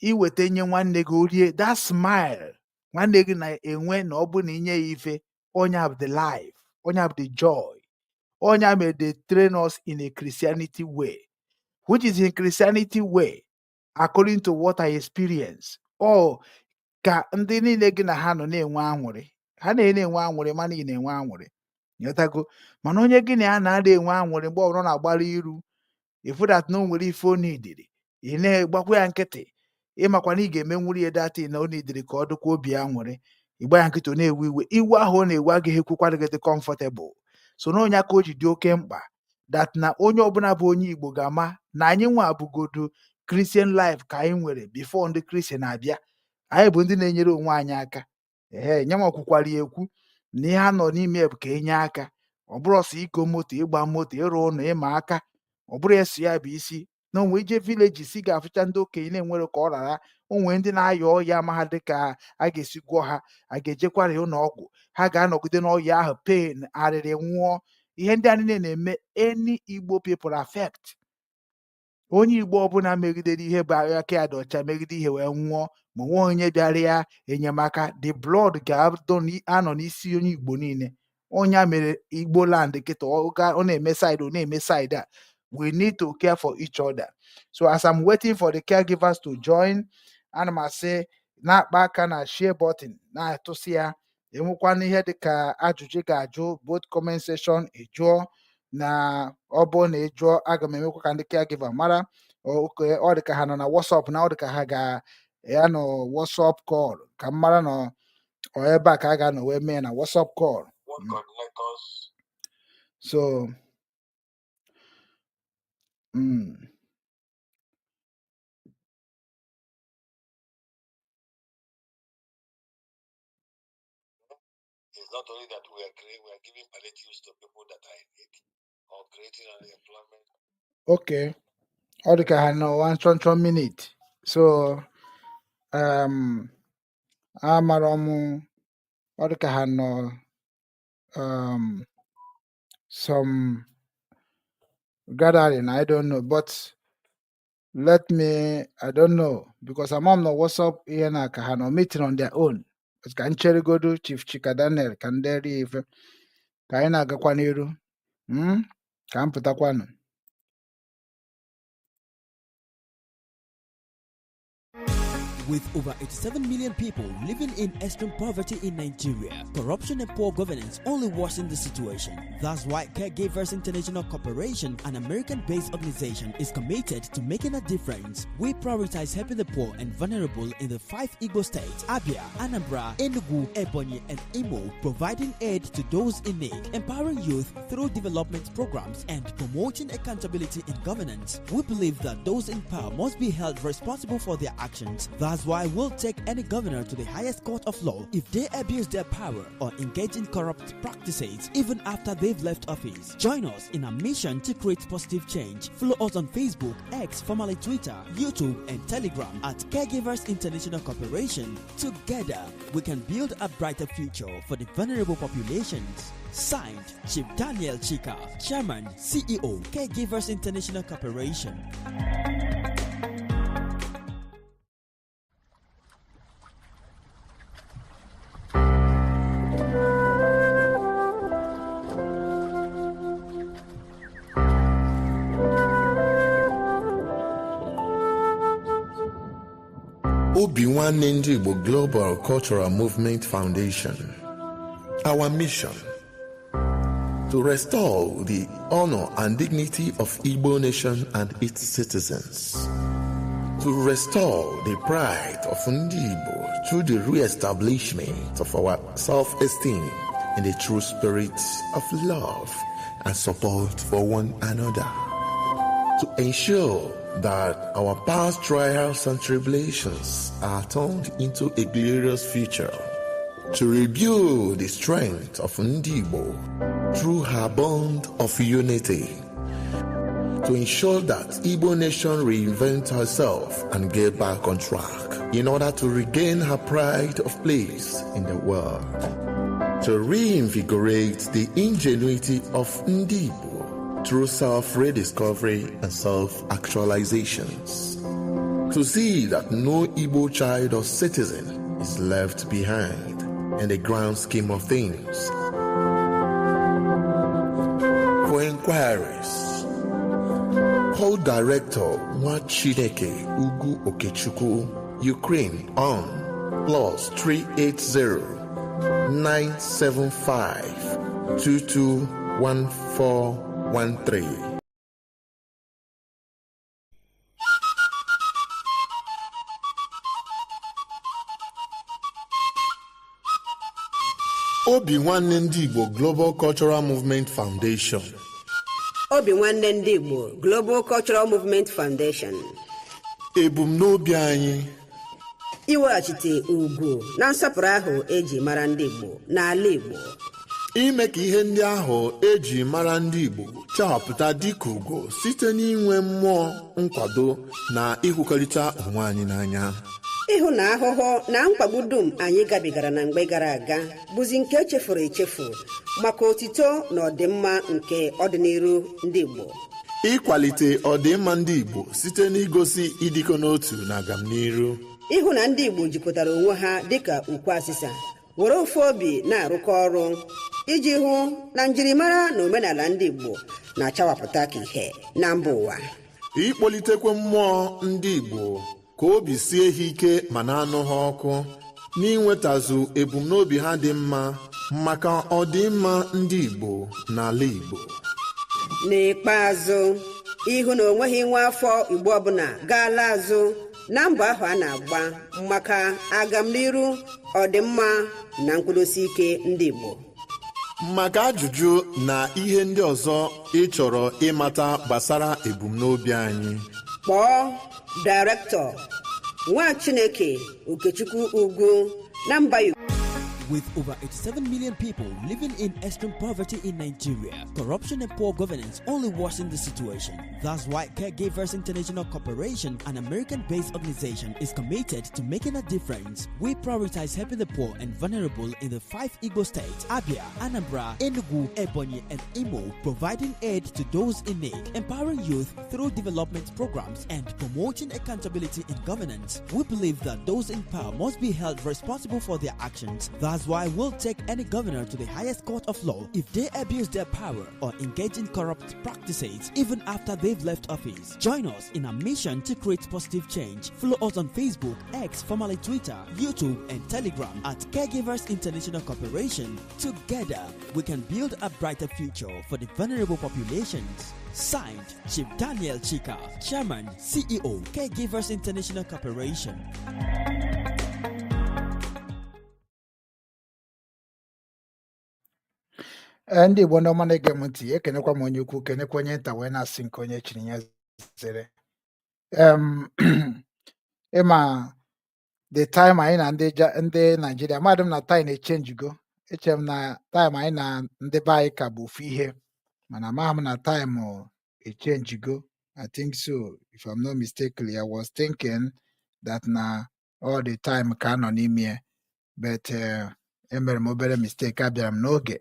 iweta nye nwanne gị orie that smile nwanne gị na-enwe na ọ bụ na inye ya ife onye of the life onye of the joy onye may they train us in a Christianity way which is in Christianity way according to what I experience ka ndị niile gị na ha nọ na-enwe aṅụrị ha na-enwe aṅụrị mana ị na-enwe aṅụrị nyetago mana onye gị na ya na-ada enwe aṅụrị mgbe ọbụla na-agbara iru ifudat na o nwere ife ọ na-ediri ị na-egbakwa ya nkịtị ịmakwa na ị ga-eme nwuri ya dati na ọ na-ediri ka ọ dịkwa obi aṅụrị ịgba ya nkịtị ọ na-ewe iwe ahụ ọ na-ewe agaghị ekwekwarị gị dị comfortable so na onye aka o ji dị oke mkpa that na onye ọbụla bụ onye Igbo ga-ama na anyị nwa abụgodu Christian life ka anyị nwere before ndị Christian abịa anyị bụ ndị na-enyere onwe anyị aka nyanwa kwukwara ya ekwu na ihe a nọ n'ime bụ ka enye aka ọ bụrụ ọsọ iko moto ịgba moto ịrụ ụlọ ịma aka ọ bụrụ eso ya bụ isi na onwe ije vileji si ga-afụcha ndị okenye na-enwere ka ọ rara onwe ndị na-aya ọya ma ha dịka a ga-esi gwọ ha a ga-ejekwara ụlọ ọgwụ ha ga-anọgide n'ọya ahụ pain arịrị nwụọ ihe ndị a niile na-eme any Igbo people affect onye Igbo ọbụla megidere ihe bụ aka ya dị ọcha megide ihe wee nwụọ ma nwe onye bịara ya enyemaka the blood ga-anọ n'isi onye Igbo niile onye a mere Igbo land kịta ọ na-eme side ọ na-eme side a we need to care for each other so as I'm waiting for the caregivers to join ana m asị na-akpa aka na share button na-atụsị ya enwekwana ihe dịka ajụjụ ga-ajụ both comment section ejụọ na ọ bụ na ịjụọ aga m emekwa ka ndị caregiver mara ọ dịka ha nọ na WhatsApp na ọ dịka ha ya nọ WhatsApp call ka m mara nọ ebe a ka a ga-anọ wee mee na WhatsApp call so It's not only that we are giving palliatives to people that are in need or creating an employment. Okay. All the can know 1 minute. So amaromu all the can know some gathering, I don't know, but let me, I don't know, because I'm on the WhatsApp here na kahano meeting on their own. But can cherry go to Chief Chikadanel, can there if Kaina Gakwaniru? Can put a one. With over 87 million people living in extreme poverty in Nigeria, corruption and poor governance only worsen the situation. That's why Caregivers International Corporation, an American-based organization, is committed to making a difference. We prioritize helping the poor and vulnerable in the 5 Igbo states, Abia, Anambra, Enugu, Ebonyi, and Imo, providing aid to those in need, empowering youth through development programs, and promoting accountability in governance. We believe that those in power must be held responsible for their actions. That's why we'll take any governor to the highest court of law if they abuse their power or engage in corrupt practices even after they've left office. Join us in our mission to create positive change. Follow us on Facebook, X, formerly Twitter, YouTube, and Telegram at Caregivers International Corporation. Together, we can build a brighter future for the vulnerable populations. Signed, Chief Daniel Chika, Chairman, CEO, Caregivers International Corporation. Obinwannem Igbo Global Cultural Movement Foundation. Our mission: to restore the honor and dignity of Igbo nation and its citizens. To restore the pride of Ndi Igbo through the re-establishment of our self-esteem in the true spirit of love and support for one another. To ensure that our past trials and tribulations are turned into a glorious future. To rebuild the strength of Ndi Igbo through her bond of unity. To ensure that Igbo nation reinvent herself and get back on track in order to regain her pride of place in the world. To reinvigorate the ingenuity of Ndi Igbo through self-rediscovery and self-actualizations. To see that no Igbo child or citizen is left behind in the grand scheme of things. For inquiries, call Director Nwachineke Ugwu Okechukwu, Ukraine on +380 975 221413. Obinwannem Igbo Global Cultural Movement Foundation. Obinwannem Igbo Global Cultural Movement Foundation. Ebumnobi anyị iweghachite ugwu na nsọpụrụ ahụ eji mara ndị Igbo n'ala Igbo. Ime ka ihe ndị ahụ eji mara ndị Igbo chapụta dịka ugo site n'inwe mmụọ nkwado na ịhụkọrịta onwe anyị n'anya. Ịhụ na ahụhụ na mkpagbu dum anyị gabigara na mgbe gara aga bụzi nke echefuru echefu maka otito na ọdịmma nke ọdịnihu ndị Igbo. Ịkwalite ọdịmma ndị Igbo site n'igosi ịdịkọ n'otu na agamnihu. Ịhụ na ndị Igbo jikọtara onwe ha dịka ukwu asịsa were ofu obi na-arụkọ ọrụ iji hụ na njirimara na omenala ndị Igbo na-achawapụta ka ihe na mba ụwa. Ịkpọlitekwa mmụọ ndị Igbo ka obi sie ha ike ma na-anụ ha ọkụ n'inwetazu ebumnobi ha dị mma maka ọdịmma ndị Igbo n'ala Igbo. N'ikpeazụ, ịhụ na onweghị nwa afọ Igbo ọbụla gaala azụ na mbọ ahụ a na-agba maka agamnihu ọdịmma na nkwụdosi ike ndị Igbo. Maka ajụjụ na ihe ndị ọzọ ị chọrọ ịmata gbasara ebumnobi anyị, kpọọ Director Nwachineke Okechukwu Ugwu na mba Ugwu. With over 87 million people living in extreme poverty in Nigeria, corruption and poor governance only worsen the situation. That's why Caregivers International Corporation, an American-based organization, is committed to making a difference. We prioritize helping the poor and vulnerable in the 5 Igbo states, Abia, Anambra, Enugu, Ebonyi, and Imo, providing aid to those in need, empowering youth through development programs, and promoting accountability in governance. We believe that those in power must be held responsible for their actions. That's why we'll take any governor to the highest court of law if they abuse their power or engage in corrupt practices even after they've left office. Join us in our mission to create positive change. Follow us on Facebook, X, formerly Twitter, YouTube, and Telegram at Caregivers International Corporation. Together, we can build a brighter future for the vulnerable populations. Signed, Chief Daniel Chika, Chairman, CEO, Caregivers International Corporation. Ndị Igbo ndị ọma na-ege m ntị, ekenekwa m onye ukwu, kenekwa onye nta wee na-asị nke onye chiri ya zere. Ịma the time anyị na ndị Nigeria, mmadụ m na time na-echenji go. Eche m na time anyị na ndị be anyị ka bụ ofu ihe, mana amaghị m na time echenji go. I think so. If I'm not mistaken, I was thinking that na all the time ka nọ n'ime, but emere m obere mistake, abịara m n'oge.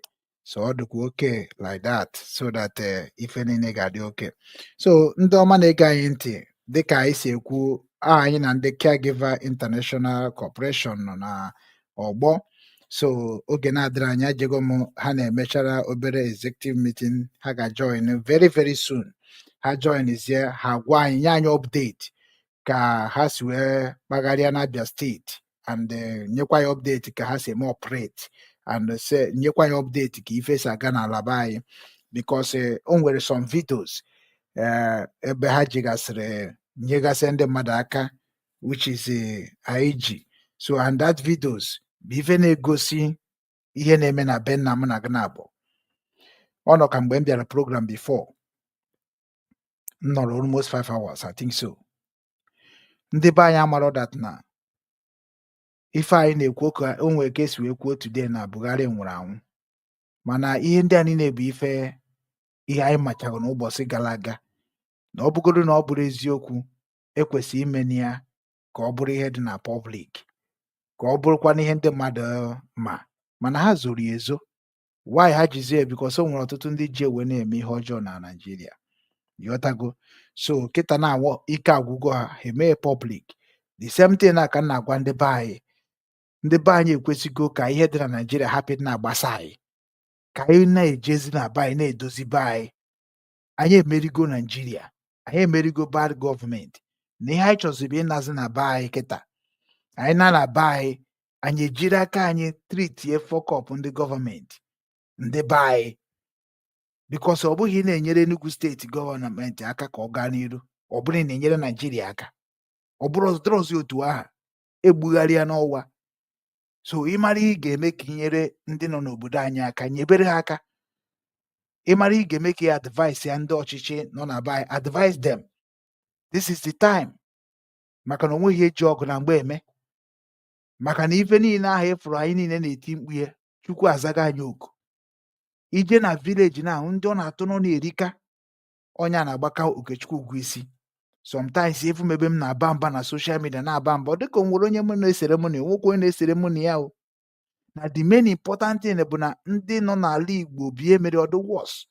So ọ dịkwa okay like that, so that ife niile ga-adị okay. So ndị ọma na-ege anyị ntị, dịka anyị si ekwu, anyị na ndị Caregiver International Corporation nọ na ọgbọ. So oge na-adịrị anya jego m ha na-emechara obere executive meeting, ha ga-join very very soon. Ha join izie, ha gwa anyị, nye anyị update ka ha si wee kpagharịa na Abia steeti, and nyekwa ya update ka ha si eme operate, and say nyekwa ya update ka ife si aga n'ala be anyị, because o nwere some videos ebe ha jigasịrị nyegasị ndị mmadụ aka, which is IG. So and that videos bụ ife na-egosi ihe na-eme na be nna m na Gnabo. Ọ nọ ka mgbe m bịara program before, m nọrọ almost 5 hours, I think so. Ndị be anyị amarọ that na ife anyị na-ekwu ka o nwere ka esi wee kwuo today na Buhari nwụrụ anwụ, mana ihe ndị a niile bụ ihe anyị machara n'ụbọchị gara aga, na ọ bụgodu na ọ bụrụ eziokwu, ekwesị ime ya ka ọ bụrụ ihe dị na public, ka ọ bụrụkwa na ihe ndị mmadụ mana ha zoro ya ezo. Why ha jizie? Because o nwere ọtụtụ ndị ji ewe na-eme ihe ọjọọ na Nigeria. Yotago. So kịta na-awọ ike agwụgwọ ha eme public. The same thing na ka na-agwa ndị be anyị. Ndị be anyị ekwesịgo ka ihe dị na Nigeria hapụ na-agbasa anyị, ka anyị na-ejezi na be anyị na-edozi be anyị. Anyị emerigo Nigeria, anyị emerigo bad government, na ihe anyị chọziri ịnazi na be anyị kịta. Anyị na be anyị, anyị ejiri aka anyị treatie fuck up ndị gọọmenti ndị be anyị, because ọ bụghị na-enyere Enugu steeti gọọmenti aka ka ọ gaa n'iru, ọ bụrụ na-enyere Nigeria aka, ọ bụrụ ọzọdrozi otu aha egbugharịa n'ọwa. So ịmara ị ga-eme ka inyere ndị nọ n'obodo anyị aka, nyebere ha aka. Ịmara ị ga-eme ka advice ya ndị ọchịchị nọ na be anyị, advise them. This is the time. Maka na onwe ihe eji ọgụ na mgbe eme, maka na ife niile ahụ efuru anyị niile na-eti mkpu ya, Chukwu azaga anyị oku. Ije na village na ndị ọ na-atụ nọ na-erika, onye na-agbaka Okechukwu ụgwọ isi. Sometimes even maybe m na-aba mba na social media na-aba mba, dịka onwere onye m na-esere m na enwekwa onye na-esere m na ya. Na the main important thing bụ na ndị nọ n'ala Igbo bie mere ọdụ worse,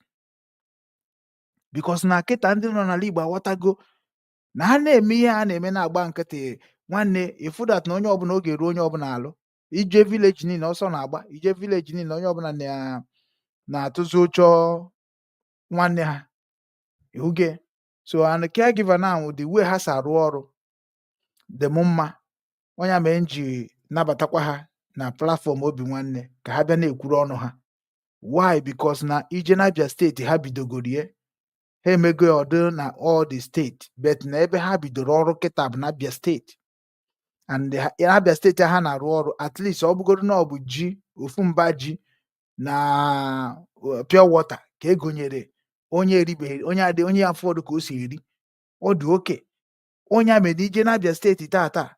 because na kịta ndị nọ n'ala Igbo aghọtago na ha na-eme ihe ha na-eme na-agba nkịtị. Nwanne ifu that na onye ọbụla oge ruo onye ọbụla alụ, ije village niile ọsọ na-agba, ije village niile onye ọbụla na-atụzi ụjọ nwanne ha. Oge so and caregiver now, the way ha si arụ ọrụ dị m mma. Onye mee nji nabatakwa ha na platform Obinwannem ka ha bịa na-ekwuru ọnụ ha. Why? Because na ije na Abia steeti ha bidogorie, ha emego ọdụ na all the state, but na ebe ha bidoro ọrụ kịta bụ na Abia steeti. And Abia steeti ha na-arụ ọrụ, at least ọ bụgoro na ọ bụ ji, ofu mba ji na pure water ka egonyere onye eribeghị, onye afọdụ ka o si eri. Ọ dị oke. Onye amede ije na Abia steeti tata,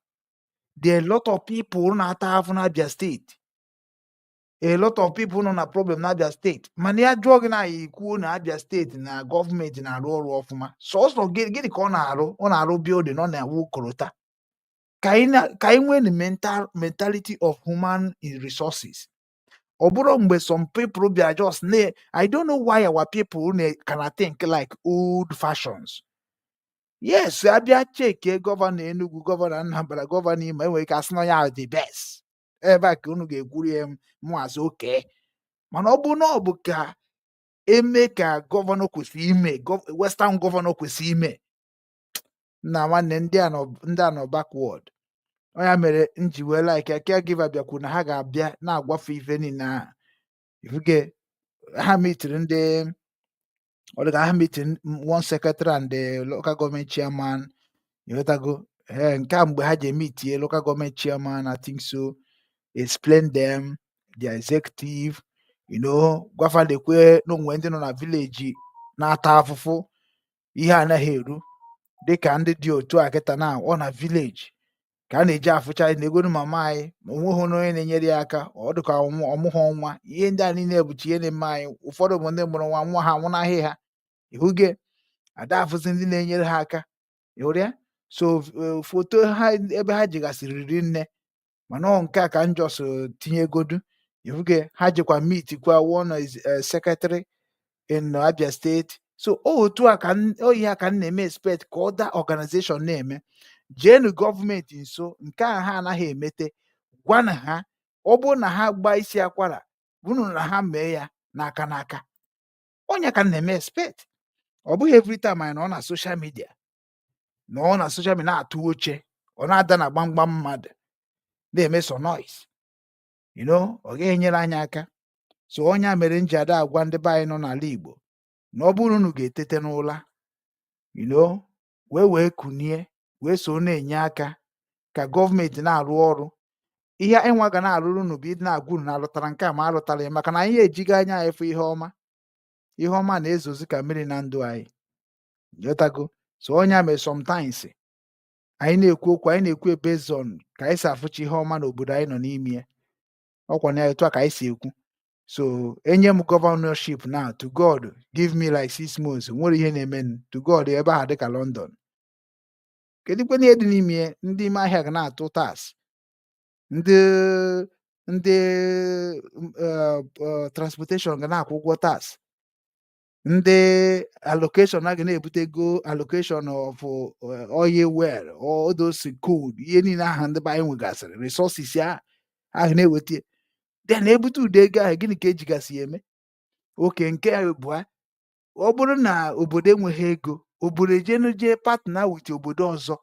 there are a lot of people na-ata afọ na Abia steeti. a lot of people nọ na problem na Abia steeti mana ya jụọ gị na ya ikwuo na Abia steeti na gọọmenti na-arụ ọrụ ọfụma sọsọ gịnị ka ọ na-arụ building ọ na-awu korota ka anyị nwee the mentality of human resources. Ọ bụrụ mgbe some people bịa just I don't know why our people kind think like old fashions. Yes, Abia cheke gọvanọ Enugu, gọvanọ Anambra, gọvanọ Imo enwere ike asị na ya the best. Ebe a ka unu ga-egwuri ya mụazị oke. Mana ọ bụ na ọ bụ ka eme ka gọvanọ kwesịrị ime, western gọvanọ kwesịrị ime. Na nwanne ndị a nọ backward. Onye mere nji wee like caregiver bịakwu na ha ga-abịa na-agwafe ife niile ahụ. Ifuge ha meeting ndị ha meeting one secretary and the local government chairman. Yotago nke a mgbe ha je meet local government chairman, I think so, explain them their executive, gwafa lekwe n'onwe ndị nọ na village na-ata afụfụ ihe anaghị eru dịka ndị dị otu a kịta na ọ na village ka a na-eji afụcha na-egonu mama anyị ma onweghị onye na-enyere ya aka ọ dịka ọmụghị ọnwa ihe ndị a niile bụchi ihe na-eme anyị. Ụfọdụ bụ ndị mụrụ nwa ha nwụnahị ha ihuge ada afụzi ndị na-enyere ha aka ịhụrụ ya. So foto ha ebe ha jigasịrị ri nne mana nke a ka njọ so tinye godu ihuge ha jikwa meet kwa one secretary in Abia State. So otu a ka oyi ha ka na-eme expect ka other organization na-eme. Jeenu gọọmenti nso nke a ha anaghị emete gwa na ha ọ bụrụ na ha gbaa isi akwara bụrụ na ha mee ya n'aka n'aka onye ka na-eme expect. Ọ bụghị every time anyị nọ na social media na-atụ oche ọ na-ada na gbamgbam mmadụ na-eme so noise ọ gaghị enyere anyị aka. So onye mere nji ada agwa ndị be anyị nọ n'ala Igbo na ọ bụrụ unu ga-etete n'ụla wee kunie wee so na-enye aka ka gọọmenti na-arụ ọrụ ihe ịnwa ga na-arụrụ unu bụ ịdị na-agwa unu na-alụtara nke a ma alụtara ya maka na anyị ejiga anya efu ihe ọma na-ezozi ka mmiri na ndụ anyị. Yotago so onye mere sometimes anyị na-ekwu okwu anyị na-ekwu ebezon ka anyị si afụcha ihe ọma n'obodo anyị nọ n'ime ya ọkwa na etu a ka anyị si ekwu. So enye m governorship now to God give me like 6 months nwere ihe na-eme to God ebe ahụ dịka London. Kedu kwe ihe dị n'ime ndị ime ahịa ga na-atụ tax ndị transportation ga na-akwụ ụgwọ tax ndị allocation a ga na-ebute go allocation of oil well all those code ihe niile aha ndị be anyị nwegasịrị resources ahụ na-eweta then ebute ude ego ahụ gịnị ka ejigasị eme oke nke bụ ọ bụrụ na obodo enweghị ego obodo jee partner with obodo ọzọ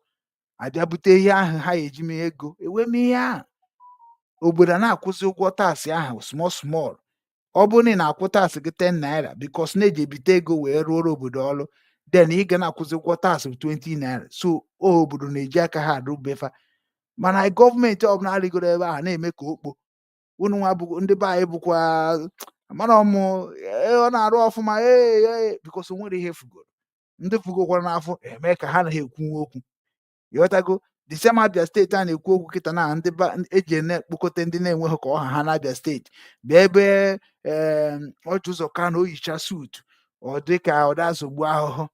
abịa bute ihe ahụ ha eji mee ego eweme ihe ahụ obodo na-akwụsị ụgwọ taasị ahụ small ọ bụrụ na ị na-akwụ taasị gị 10 naira because na-eji ebite ego wee rụọrọ obodo ọrụ then ị ga na-akwụsị ụgwọ taasị 20 naira. So obodo na-eji aka ha arụbefa mana gọọmenti ọbụla arịgoro ebe ahụ na-eme ka okpo unu nwa bụ ndị be anyị bụkwa mara ọmụ ọ na-arụ ọfụma because o nwere ihe fugoro ndị fugokwara n'afọ eme ka ha naghị ekwu okwu. Yotago the same Abia steeti a na-ekwu okwu kịta na ndị eji na-ekpokọta ndị na-enweghị ka ọha ha na Abia steeti bụ ebe ọchụ ụzọ ka na oyicha suit ọ dị ka ọ dazogbu ahụhụ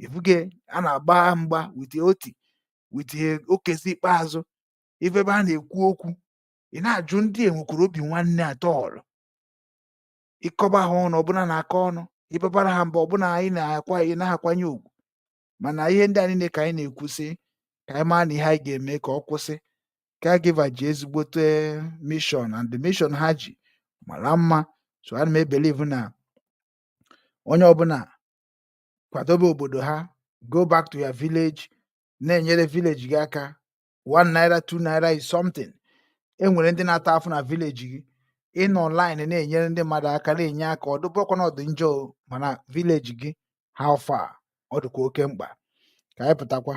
ifuge a na-agba mgba wit okezi ikpeazụ ife ebe a na-ekwu okwu ị na-ajụ ndị enwekwara Obinwannem atọọlụ ịkọba ha ọnụ ọbụla na-aka ọnụ ịbabara ha mba ọbụla anyị na-akwanye ugwu mana ihe ndị a niile ka anyị na-ekwusị ka anyị maa na ihe anyị ga-eme ka ọ kwụsị. Caregiver ji ezigbote mission and the mission ha ji mara mma. So ana m ebelieve na onye ọbụla kwadobe obodo ha go back to your village na-enyere village gị aka 1 naira 2 naira is something. Enwere ndị na-ata afụ na village gị ịnọ online na-enyere ndị mmadụ aka na-enye aka ọ dụbọkwa na ọdụ njọ mana village gị how far ọ dịkwa oke mkpa ka anyị pụtakwa.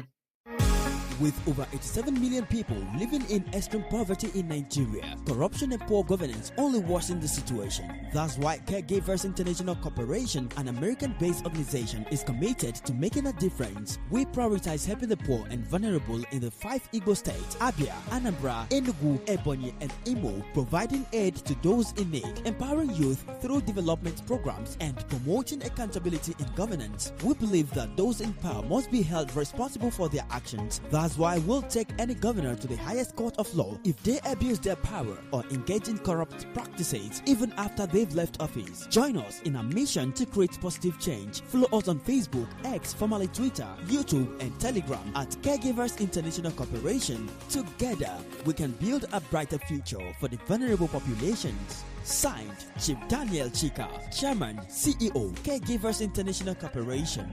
With over 87 million people living in extreme poverty in Nigeria, corruption and poor governance only worsen the situation. That's why Caregivers International Corporation, an American-based organization, is committed to making a difference. We prioritize helping the poor and vulnerable in the 5 Igbo states: Abia, Anambra, Enugu, Ebonyi, and Imo, providing aid to those in need, empowering youth through development programs, and promoting accountability in governance. We believe that those in power must be held responsible for their actions. That's why we'll take any governor to the highest court of law if they abuse their power or engage in corrupt practices even after they've left office. Join us in our mission to create positive change. Follow us on Facebook, X, formerly Twitter, YouTube, and Telegram at Caregivers International Corporation. Together, we can build a brighter future for the vulnerable populations. Signed, Chief Daniel Chika, Chairman, CEO, Caregivers International Corporation.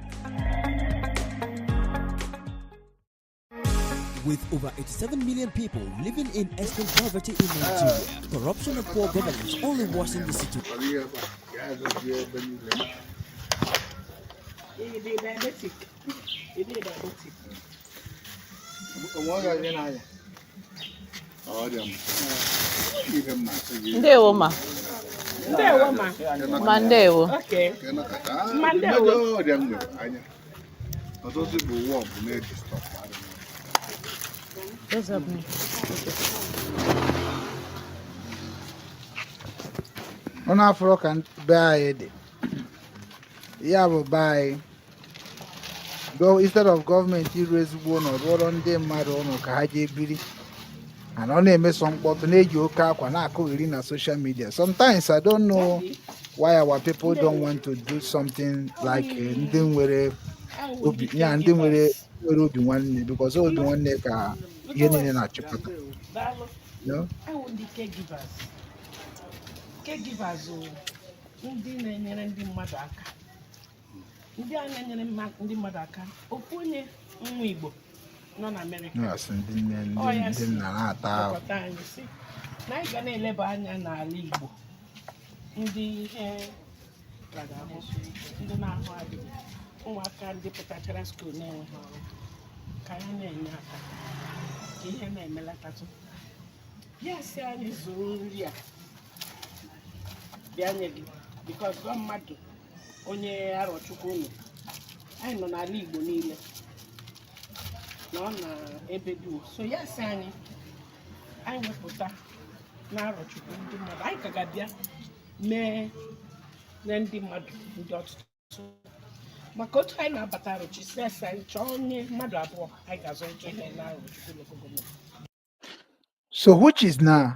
With over 87 million people living in extreme poverty in Nigeria, corruption and poor governance only worsen the situation. Ndewo ma. Ndewo ma. Mandewo. Okay. Mandewo. What's happening? On African buy buy. Go instead of government, you raise one or what on them matter on Kahajibiri. And only make some populate your car in social media. Sometimes I don't know why our people don't want to do something like Obinwannem because Obinwannem ka yeni na chipata. No? I want the caregivers. Caregivers ndị na-enyere ndị mmadụ aka. Ndị a na-enyere ndị mmadụ aka. Ofu onye nwa Igbo nọ na America. Yes, ndị na-ata ahụ. Na anyị ga na-eleba anya n'ala Igbo. Ndị ihe ndị na-ahụ adịghị. Ụmụaka ndị pụtachara school na-enweghị ọrụ. Ka anyị na-enye aka. Ka ihe na-emelatatụ. Yes, anyị zụrụ nri a. Bịa nye gị. Because gọ mmadụ onye Arọchukwu unu. Anyị nọ n'ala Igbo niile. Nọ na ebe dum. So yes, anyị wepụta na Arọchukwu ndị mmadụ. Anyị ka ga-abịa mee na ndị mmadụ ndị ọtụtụ. Maka otu anyị na-abata Arọchukwu, yes, anyị chọọ onye mmadụ abụọ anyị ga-azụ ihe na Arọchukwu local government. So which is now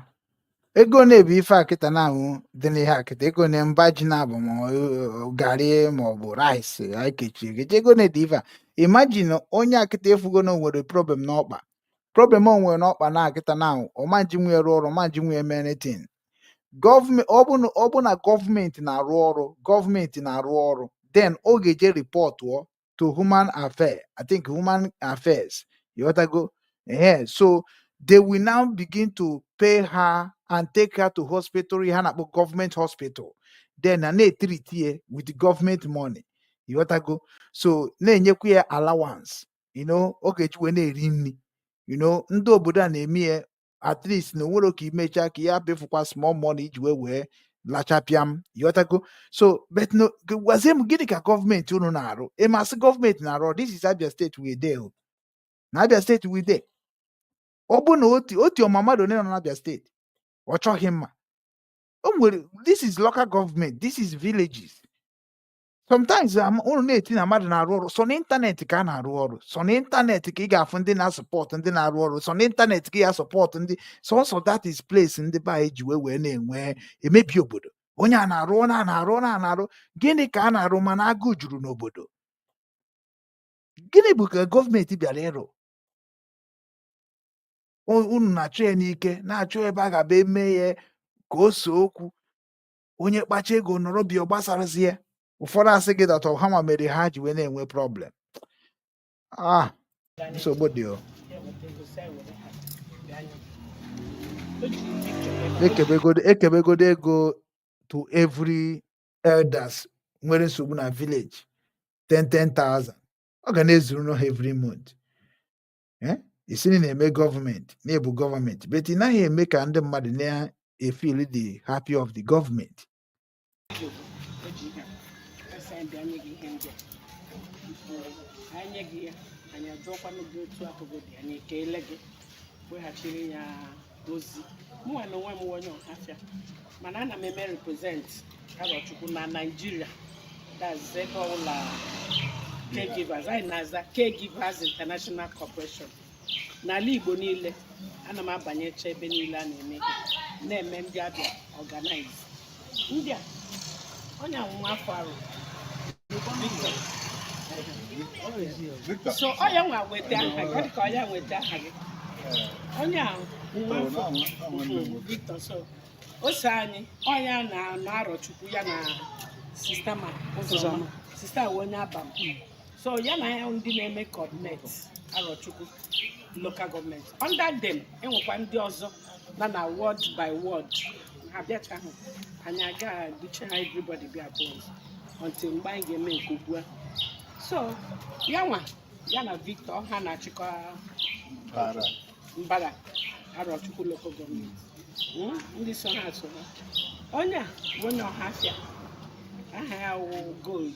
ego na-ebu ife akịta na ahụ dị n'ihe akịta ego na mba ji na-abụ ma garị ma ọ bụ rice akechi ego na-ede ife a imagine onye akịta efugo na nwere problem n'ọkpa o nwere n'ọkpa na akịta na ahụ ọmanji nwe rụ ọrụ ọmanji nwe eme anything gọọmenti ọ bụ na gọọmenti na-arụ ọrụ then ọ ga-eje report to human affairs you got to go so they will now begin to pay her and take her to hospital, government hospital. Then they treat here with the government money. You got to go. So they allowance. Okay, when they ring, ndo buda na at least no one ki mecha ki ya pay for small money we lachapiam. You got to go. So, but no, was him getting a government to no a mass government naro. This is Abia State we there. Abia State we there. Obu oti your mama don't know Abia State. Watch him. This is local government. This is villages. Sometimes I'm only na rural. So internet can rural. So internet ki funding na support and then rural. So internet ki support and so that is place in the by where it may be obodo. Onya na ro. Gini ka na ro mana agujuru n'obodo. Gini bụ government bịara unu na-achọ ya n'ike na-achọ ebe a ga-aba eme ya ka o so okwu onye kpacha ego nọrọ bi ọ gbasarazi ya ụfọdụ asị gị datọ ha ma mere ha ji wee na-enwe problem nsogbu dị o ekebegodo ego to every elders nwere nsogbu na village 10,000 ọ ga na-ezuru no every month isi na-eme gọọmenti na-ebu gọọmenti but ị naghị eme ka ndị mmadụ na-efeel the happy of the government. Anyị gị ya anyị ajụọkwanụ gị otu akụkụ dị anyị ekele gị weghachiri ya ozi mụnwa na onwe m onye ọhafịa mana ana m eme represent Arochukwu na Nigeria that's ebe ọbụla caregivers anyị na-aza Caregivers International Corporation n'ala Igbo niile ana m abanyecha ebe niile a na-eme ndị abịa organize ndị a onye anwụnwa afọ arụ so onye nwa weta aha gị ka onye weta aha gị onye ahụ Victor so ose anyị onye na Arochukwu ya na sista ma Uzoma sista onye Abam so ya na ya ndị na-eme coordinate Arochukwu local government under them enwekwa ndị ọzọ na word by word ha bịacha ahụ anyị aga dicha everybody bịa abụọ until mgbe anyị ga-eme nke ugbu a so ya na Victor ha na-achịkọ Mbara Arochukwu local government ndị so ha so ha onye a onye ọhafịa aha ya wụ Gold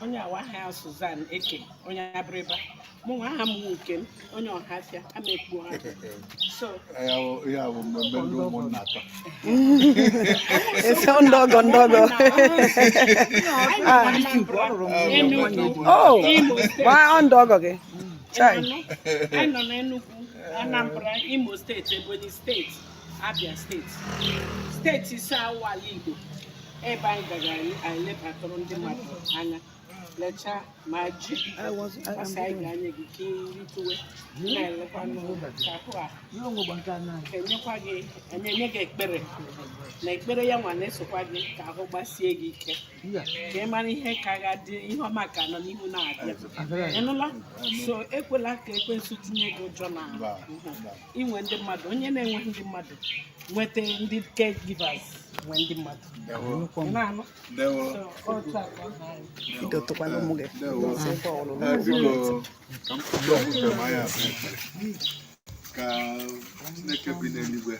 onye awa aha ya Suzanne Eke onye abịrịba mụ aha m nke m onye ọhafịa ama ekpu ha so ya bụ mmemme ndị ụmụnna atọ Eso ndogo oh wa ndogo gị anyị nọ na Enugu Anambra Imo steeti Ebonyi steeti Abia steeti ise awala Igbo ebe anyị gara anyị lebatụrụ ndị mmadụ anya lecha ma ji asị anyị ga-anye gị ka irituwe na-elekwa enyekwa gị enye gị ekpere na ekpere ya nwa na-esokwa gị ka ahụ gbasie gị ike ka ị mara ihe ka ga-adị ihe ọma ka nọ n'ihu na-abịa ịnụla so ekwela ka ekwensu tinye gị ụjọ na inwe ndị mmadụ onye na-enweghị ndị mmadụ nweta ndị caregivers nwe ndị mmadụ na-anụ ka Chineke bi n'eluigwe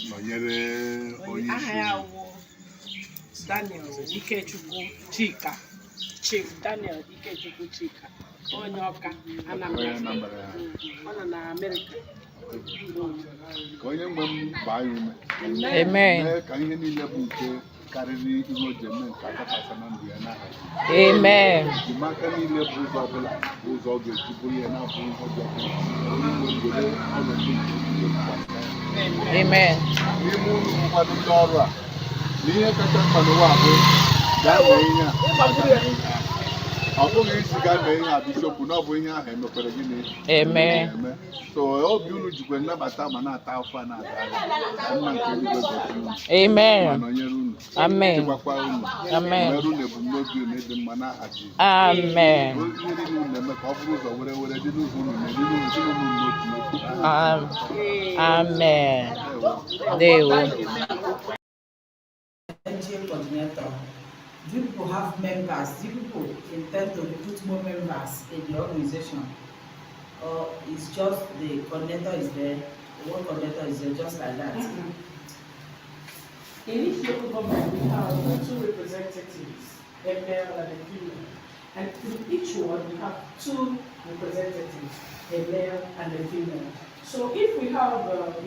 nọnyere onye aha ya wụ Daniel Ikechukwu Chika Chief Daniel Ikechukwu Chika onye Ọka Anambra ọ nọ na Amerịka ka onye nwe m gbaa ya ume Amen. ka ihe niile bụ nke karịrị ihe o ji eme nke akapasa na ndụ ya n'aha Amen. enyemaka niile bụ ụzọ ọbụla bụ ụzọ ọ ga-eji bụrụ ya na-abụ ihe ọjọọ onye nwe mgbere ọnọdụ nke Amen. n'ime ụlọ nkwado ndị ọrụ a na ihe kacha mkpa n'ụwa bụ gaa mee ihe a ọ bụghị isi gaa mee ihe a bishọpụ na ọ bụ ihe ahụ emekwere gịnị Amen. so obi unu jikwa nnabata ma na-ata afọ a na-aga nna nke eluigwe gọzie unu Amen. ma nọnyere unu Amen. chekwakwa unu Amen. mere unu ebumnobi unu ịdị mma n'aha Jizọs Amen. ihe niile unu na-eme ka ọ bụrụ ụzọ were dị n'ụzọ unu na-eri n'ụlọ n'otu n'otu Amen. Ndewo. Coordinator. Do you people have members? Do you people intend to recruit more members in the organization? Or it's just the coordinator is there, the one coordinator is there just like that? In each local government, we have 2 representatives, a male and a female. And in each one, we have 2 representatives, a male and a female. So if we have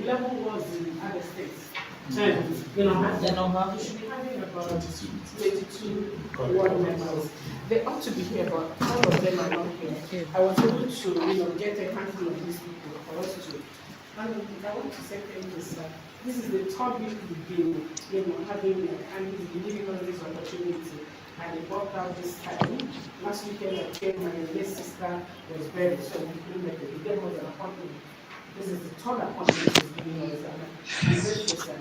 11 wards in other states, and we should be having about 22 ward members. They ought to be here, but all of them are not here. I was able to, get a handful of these people for us to. And I want to say thank you, sir. This is the third week we've been, having and giving us this opportunity. And it worked out this time. Last weekend I came, my late sister was buried, so we couldn't make it. We gave us an appointment. This is the third appointment we've given us, and I'm grateful, sir.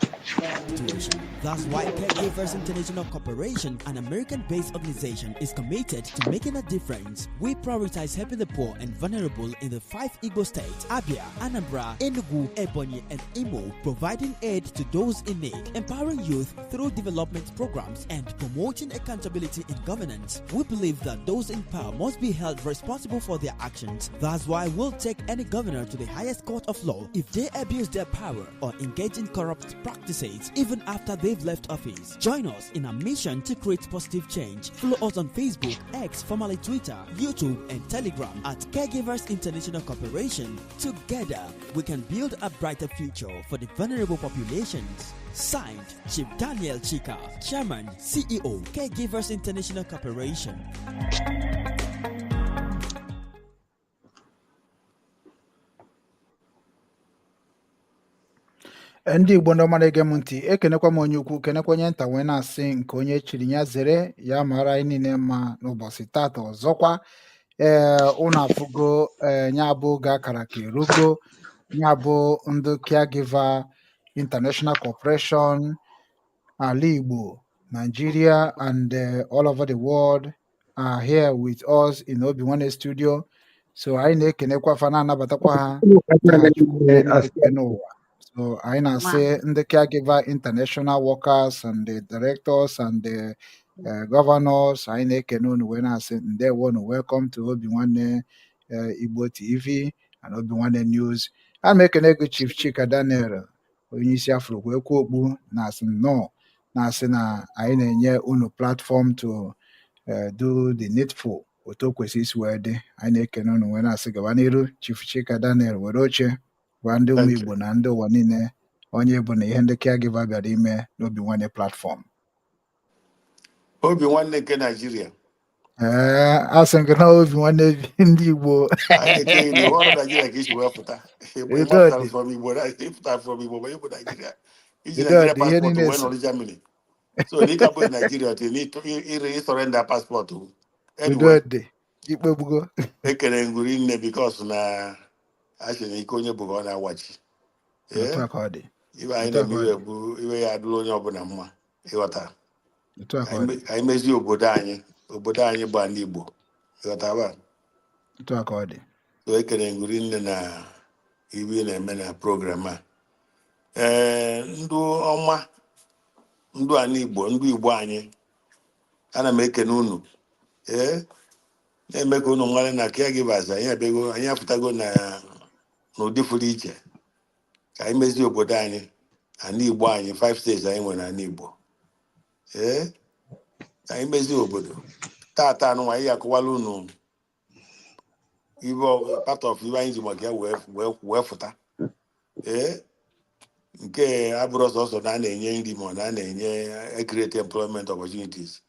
situation. That's why Caregivers International Corporation, an American-based organization, is committed to making a difference. We prioritize helping the poor and vulnerable in the 5 Igbo states: Abia, Anambra, Enugu, Ebonyi, and Imo, providing aid to those in need, empowering youth through development programs, and promoting accountability in governance. We believe that those in power must be held responsible for their actions. That's why we'll take any governor to the highest court of law if they abuse their power or engage in corrupt practices even after they've left office. Join us in our mission to create positive change. Follow us on Facebook, X, formerly Twitter, YouTube, and Telegram at Caregivers International Corporation. Together, we can build a brighter future for the vulnerable populations. Signed, Chief Daniel Chika, Chairman, CEO, Caregivers International Corporation. ndị Igbo ndị ọma na-ege m ntị, ekenekwa m onye ukwu, kenekwa onye nta, wee na-asị nke onye chiri ya zere ya mara anyị niile mma n'ụbọchị tata ọzọkwa. Unu afụgo nya bụ oge akara ka erugo, nya bụ ndị Caregiver International Corporation, ala Igbo, Nigeria, and all over the world are here with us in Obinwannem studio. So anyị na-ekenekwa fa, na-anabatakwa ha ka ha chukwu n'ụwa. So anyị na-asị ndị Caregiver International workers and the directors and the governors, anyị na-ekene unu wee na-asị ndewonu, welcome to Obinwannem Igbo TV and Obinwannem News. A na-ekene gị Chief Chika Daniel, onye isi Afro wee kwuo okpu, na-asị nnọọ, na-asị na anyị na-enye unu platform to do the needful otu o kwesịrị isi wee dị. Anyị na-ekene unu wee na-asị gaba n'iru. Chief Chika Daniel, were oche gwa ndị ụmụ Igbo na ndị ụwa niile onye bụ na ihe ndị Caregiver bịara ime n'Obinwannem platform. Obinwannem nke Nigeria. Asị gị na Obinwannem ndị Igbo. Anyị na-eche na ọrụ Nigeria ka isi wee pụta. Ịgbapụtara from Igbo, ịpụtara from Igbo, ma ịbụ Nigeria. Iji Nigeria passport wee nọrọ Germany. So n'ike abụghị Nigeria, ị surrender passport. Anyway, ikpegbugo. Ekere ngwuri nne because na asị na ike onye bụga ọ na-awachi. Iwe anyị na-eme bụ iwe ya adụla onye ọbụla mma, ịghọta. Anyị mezie obodo anyị bụ ala Igbo, ịghọta ba. So ekere ngwuri nne na iwe na-eme na program a. Ndụ ọma, ndụ ala Igbo, ndụ Igbo anyị, ana m ekene unu. Na-eme ka unu nwere na Caregivers anyị apụtago na n'ụdị pụrụ iche ka anyị mezie obodo anyị, ala Igbo anyị, 5 states anyị nwere ala Igbo. Anyị mezie obodo tata anụnwa anyị akọwala unu ibe part of ibe anyị ji maka ya wee fụta. Nke abụrụ sọsọ na a na-enye nri ma na a na-enye create employment opportunities,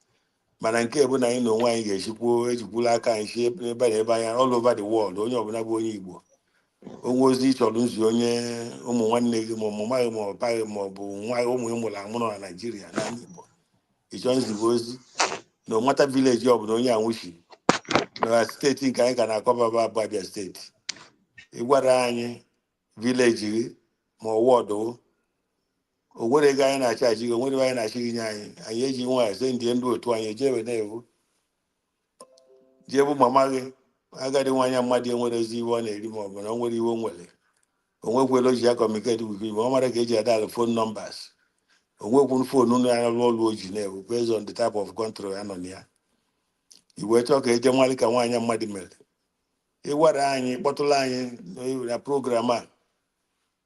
mana nke bụ na anyị na onwe anyị ejikwula aka anyị si ebe na ebe anyị all over the world. Onye ọbụla bụ onye Igbo, onwe ozi chọrọ nzu onye ụmụ nwanne gị ma ọmụma gị ma ọpa gị ma ọ bụ nwa ụmụ ịmụrụ amụrụ na Nigeria na Igbo, ịchọ nzigbo ozi na nwata vileji ọbụla onye anwụchi na steeti nke anyị ka na-akọbaba bụ Abia steeti. Ịgwara anyị vileji gị ma ọwọdụ o nwere ego anyị na-achaji gị, o nwere anyị na-achị gị nye anyị eji nwaanyị sị ndị ndụ otu anyị ejewe na-ewu jebu mama gị agadi nwaanyị mmadụ enwere ezi iwe ọ na-eri ma ọ bụ na o nwere iwe o nwere, onwekwela o ji ya communicate with you, ma ọ mara ka eji adal phone numbers, onwekwu fonu na-arụ ọrụ o ji na-ewu based on the type of control ya nọ na ya. Iwe chọọ ka eje nwale ka nwaanyị mmadụ mere, ịgwara anyị kpọtụla anyị na program a,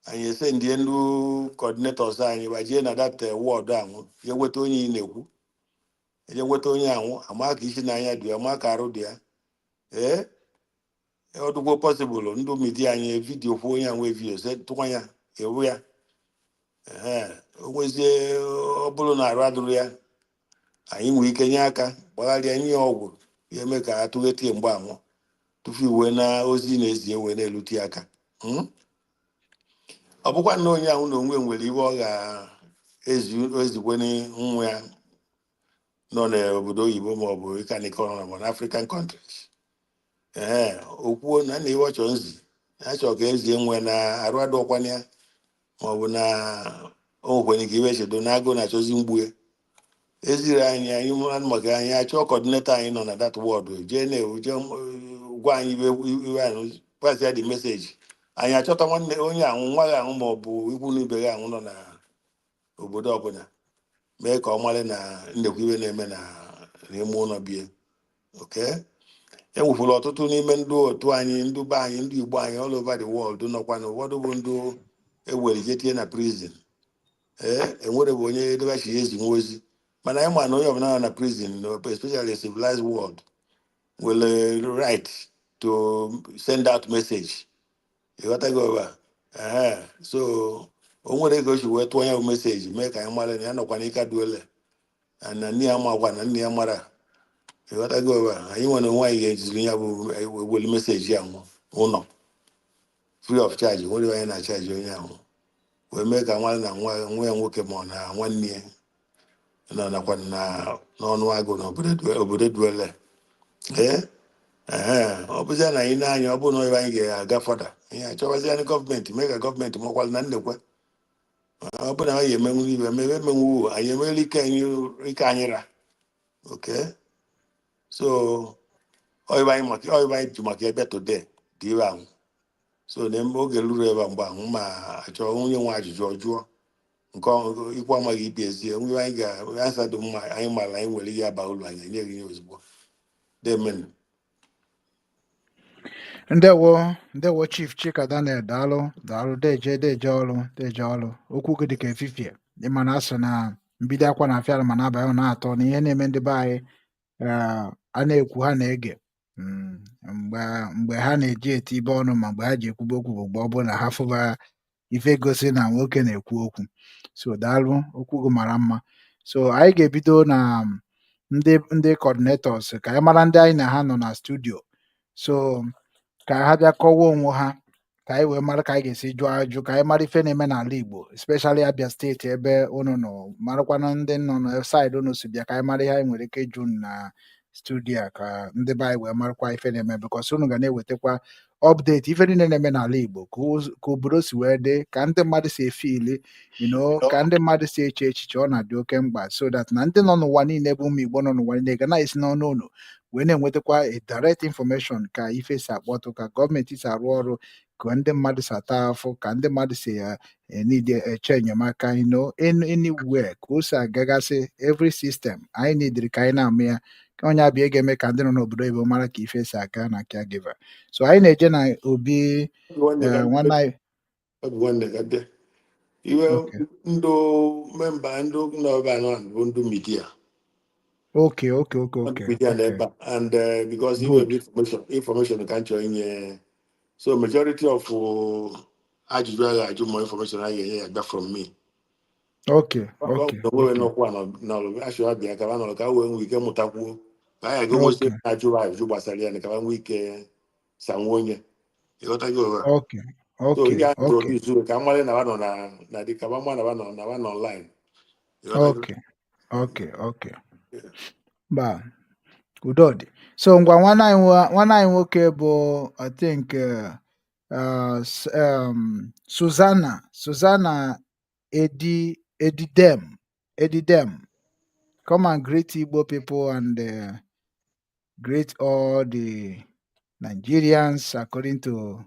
anyị ese ndị ndị coordinators anyị gbajie na that ward ahụ, ya nweta onye ị na-ekwu, ya nweta onye ahụ ama ka isi n'anya dị ya, ama ka arụ dị ya. Ọdụgbo possible ndụ media anyị vidio kwuo onye ahụ vidio se tụkwa ya ewu ya. O nwezie ọ bụrụ na arụ adụrụ ya, anyị nwere ike nye aka gbagharịa nye ya ọgwụ ya eme ka atụghetie mgbe ahụ tupu iwe na ozi na-ezi ewe na-elute aka. Ọ bụkwa na onye ahụ na onwe nwere iwe ọ ga-ezigwe nwa ya nọ n'obodo oyibo ma ọ bụ ịkanikọ na African countries. Okwuo na na iwe ọ chọrọ nzi, ya chọrọ ka ezie nwe na arụ adọkwana ya ma ọ bụ na o nwere ike iwe chedo na agụ na-achọzi mgbue eziri anyị maka anyị achọ kọdinetọ anyị nọ na dat wọdụ jee gwa anyị iwe anyị pas ya dị meseji anyị achọta nwanne onye anwụ nwa gị anwụ ma ọ bụ ikwu na ibe gị anwụ nọ na obodo ọbụla mee ka ọ mara na nnekwu iwe na-eme n'ime ụlọ bie oke enwefuru ọtụtụ n'ime ndị otu anyị ndị be anyị ndị Igbo anyị all over the world nọkwa na ụfọdụ bụ ndị ewere ije tie na prison enwere bụ onye edebachi ya ezi nwa ozi mana anyị ma na onye ọbụla nọ na prison especially a civilized world will right to send out message ịghọtago ọba so o nwere ego ji wee tụọ ya bụ meseji mee ka anyị mara na ya nọkwa n'ike duole na nne ya makwa na nne ya mara ịghọtago ọba anyị nwere onwe anyị ga-ejiri ya bụ eweli meseji ya ụlọ free of charge nwere onye na-achaji onye ahụ wee mee ka nwa na nwa ya nwoke ma ọ na nwanne ya nọ nakwa n'ọnụ agụ n'obodo duole ọ bụzia na anyị na-anya ọ bụrụ na ebe anyị ga-aga fọda ihe achọwazi anyị gọọmenti mee ka gọọmenti makwala na nnekwe ọ bụrụ na anyị emenwu ibe mebe emenwu anyị emere ike anyị ra oke so ọyịba anyị ji maka ebe today dị ibe ahụ so na oge ruru ebe mgbe ahụ ma achọ onye nwe ajụjụ ọjụọ nke ikwu amaghị ikpe ezie onwe anyị ga-asa dị mma anyị mara anyị nwere ihe aba ụlọ anyị enyeghị ihe ozugbo demen. Ndewo Chief Chika Daniel daalụ deje ọrụ okwu gị dịka efifie ịma na asụ na mbido akwa na afịara ma na-abalị na-atọ na ihe na-eme ndị be anyị a na-ekwu ha na-ege mgbe ha na-eji eti ibe ọnụ ma mgbe ha ji ekwube okwu bụ mgbe ọ bụla na ha fụba ife gosi na nwoke na-ekwu okwu so daalụ okwu gị mara mma so anyị ga-ebido na ndị coordinators ka anyị mara ndị anyị na ha nọ na studio so ka ha bịa kọwaa onwe ha ka anyị wee mara ka anyị ga-esi jụọ ajụ ka anyị mara ife na-eme n'ala Igbo especially Abia steeti ebe unu nọ marakwana ndị nọ na saịdị unu si bịa ka anyị mara ihe anyị nwere ike ịjụ na studio ka ndị be anyị wee marakwa ife na-eme because unu ga na-ewetakwa update ife niile na-eme n'ala Igbo ka obodo si wee dị ka ndị mmadụ si efili ka ndị mmadụ si eche echiche ọ na-adị oke mkpa so that na ndị nọ n'ụwa niile bụ ụmụ Igbo nọ n'ụwa niile ga na-esi n'ọnụ unu wee na-enwetakwa a direct information ka ife si akpọtụ ka gọọmenti si arụ ọrụ ka ndị mmadụ si ata afụ ka ndị mmadụ si eche enyemaka anywhere ka o si agagasị every system anyị nidiri ka anyị na-amụ ya ka onye abịa ga-eme ka ndị nọ n'obodo oyibo mara ka ife si aga na caregiver so anyị na-eje na obi nwanne anyị iwe ndụ memba ndụ nọba bụ ndụ midia okay and because information can join so majority of ajụjụ more information I get from me okay actually abịa ka nọ ka wee nwee ike mụtakwuo ka anyị ga nwesị ajụjụ gbasara ya na ka nwee ike sanwe onye ịghọtago ụgha so ka mmadụ na nọ na dịka mmadụ na nọ online okay ba udo dị so ngwa nwanne anyị nwoke bụ I think Susanna Edidem come and greet Igbo people and greet all the Nigerians according to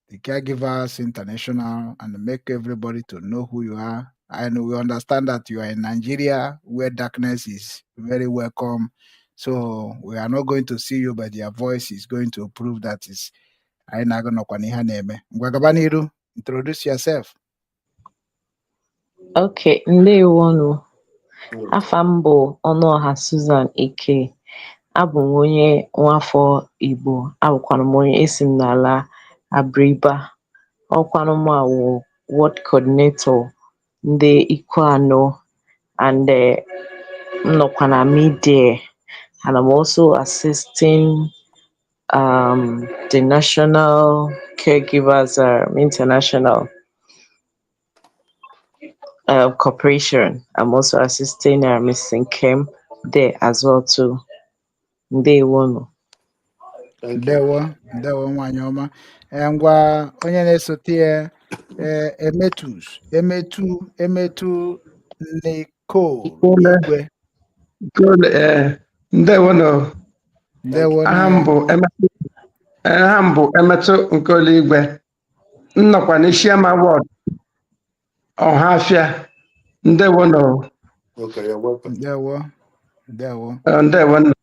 the Caregivers International and make everybody to know who you are. And we understand that you are in Nigeria where darkness is very welcome. So we are not going to see you, but your voice is going to prove that is. Introduce yourself. Okay, ndewonu. Afa m bụ Ọnụọha Susan Eke. Abụ m onye nwafọ Igbo. Abụkwanụ m onye esi m n'ala Abiriba. Ọkwanụ m awụ ward coordinator ndị Ikweano and nnọkwa na media. And I'm also assisting the National Caregivers International Corporation. I'm also assisting Ms. Kim there as well too. Ndewonu. Ndewo nwanyị ọma. ngwa onye na-esote ya emetu Nicole Igwe. Ndewono. Ndewo Aha m bụ Emetụ Nkoli Igwe. Nnọkwa n'Ishiama Ward Ọhafịa. Ndewono. Okay, you're welcome. Ndewo. Ndewono.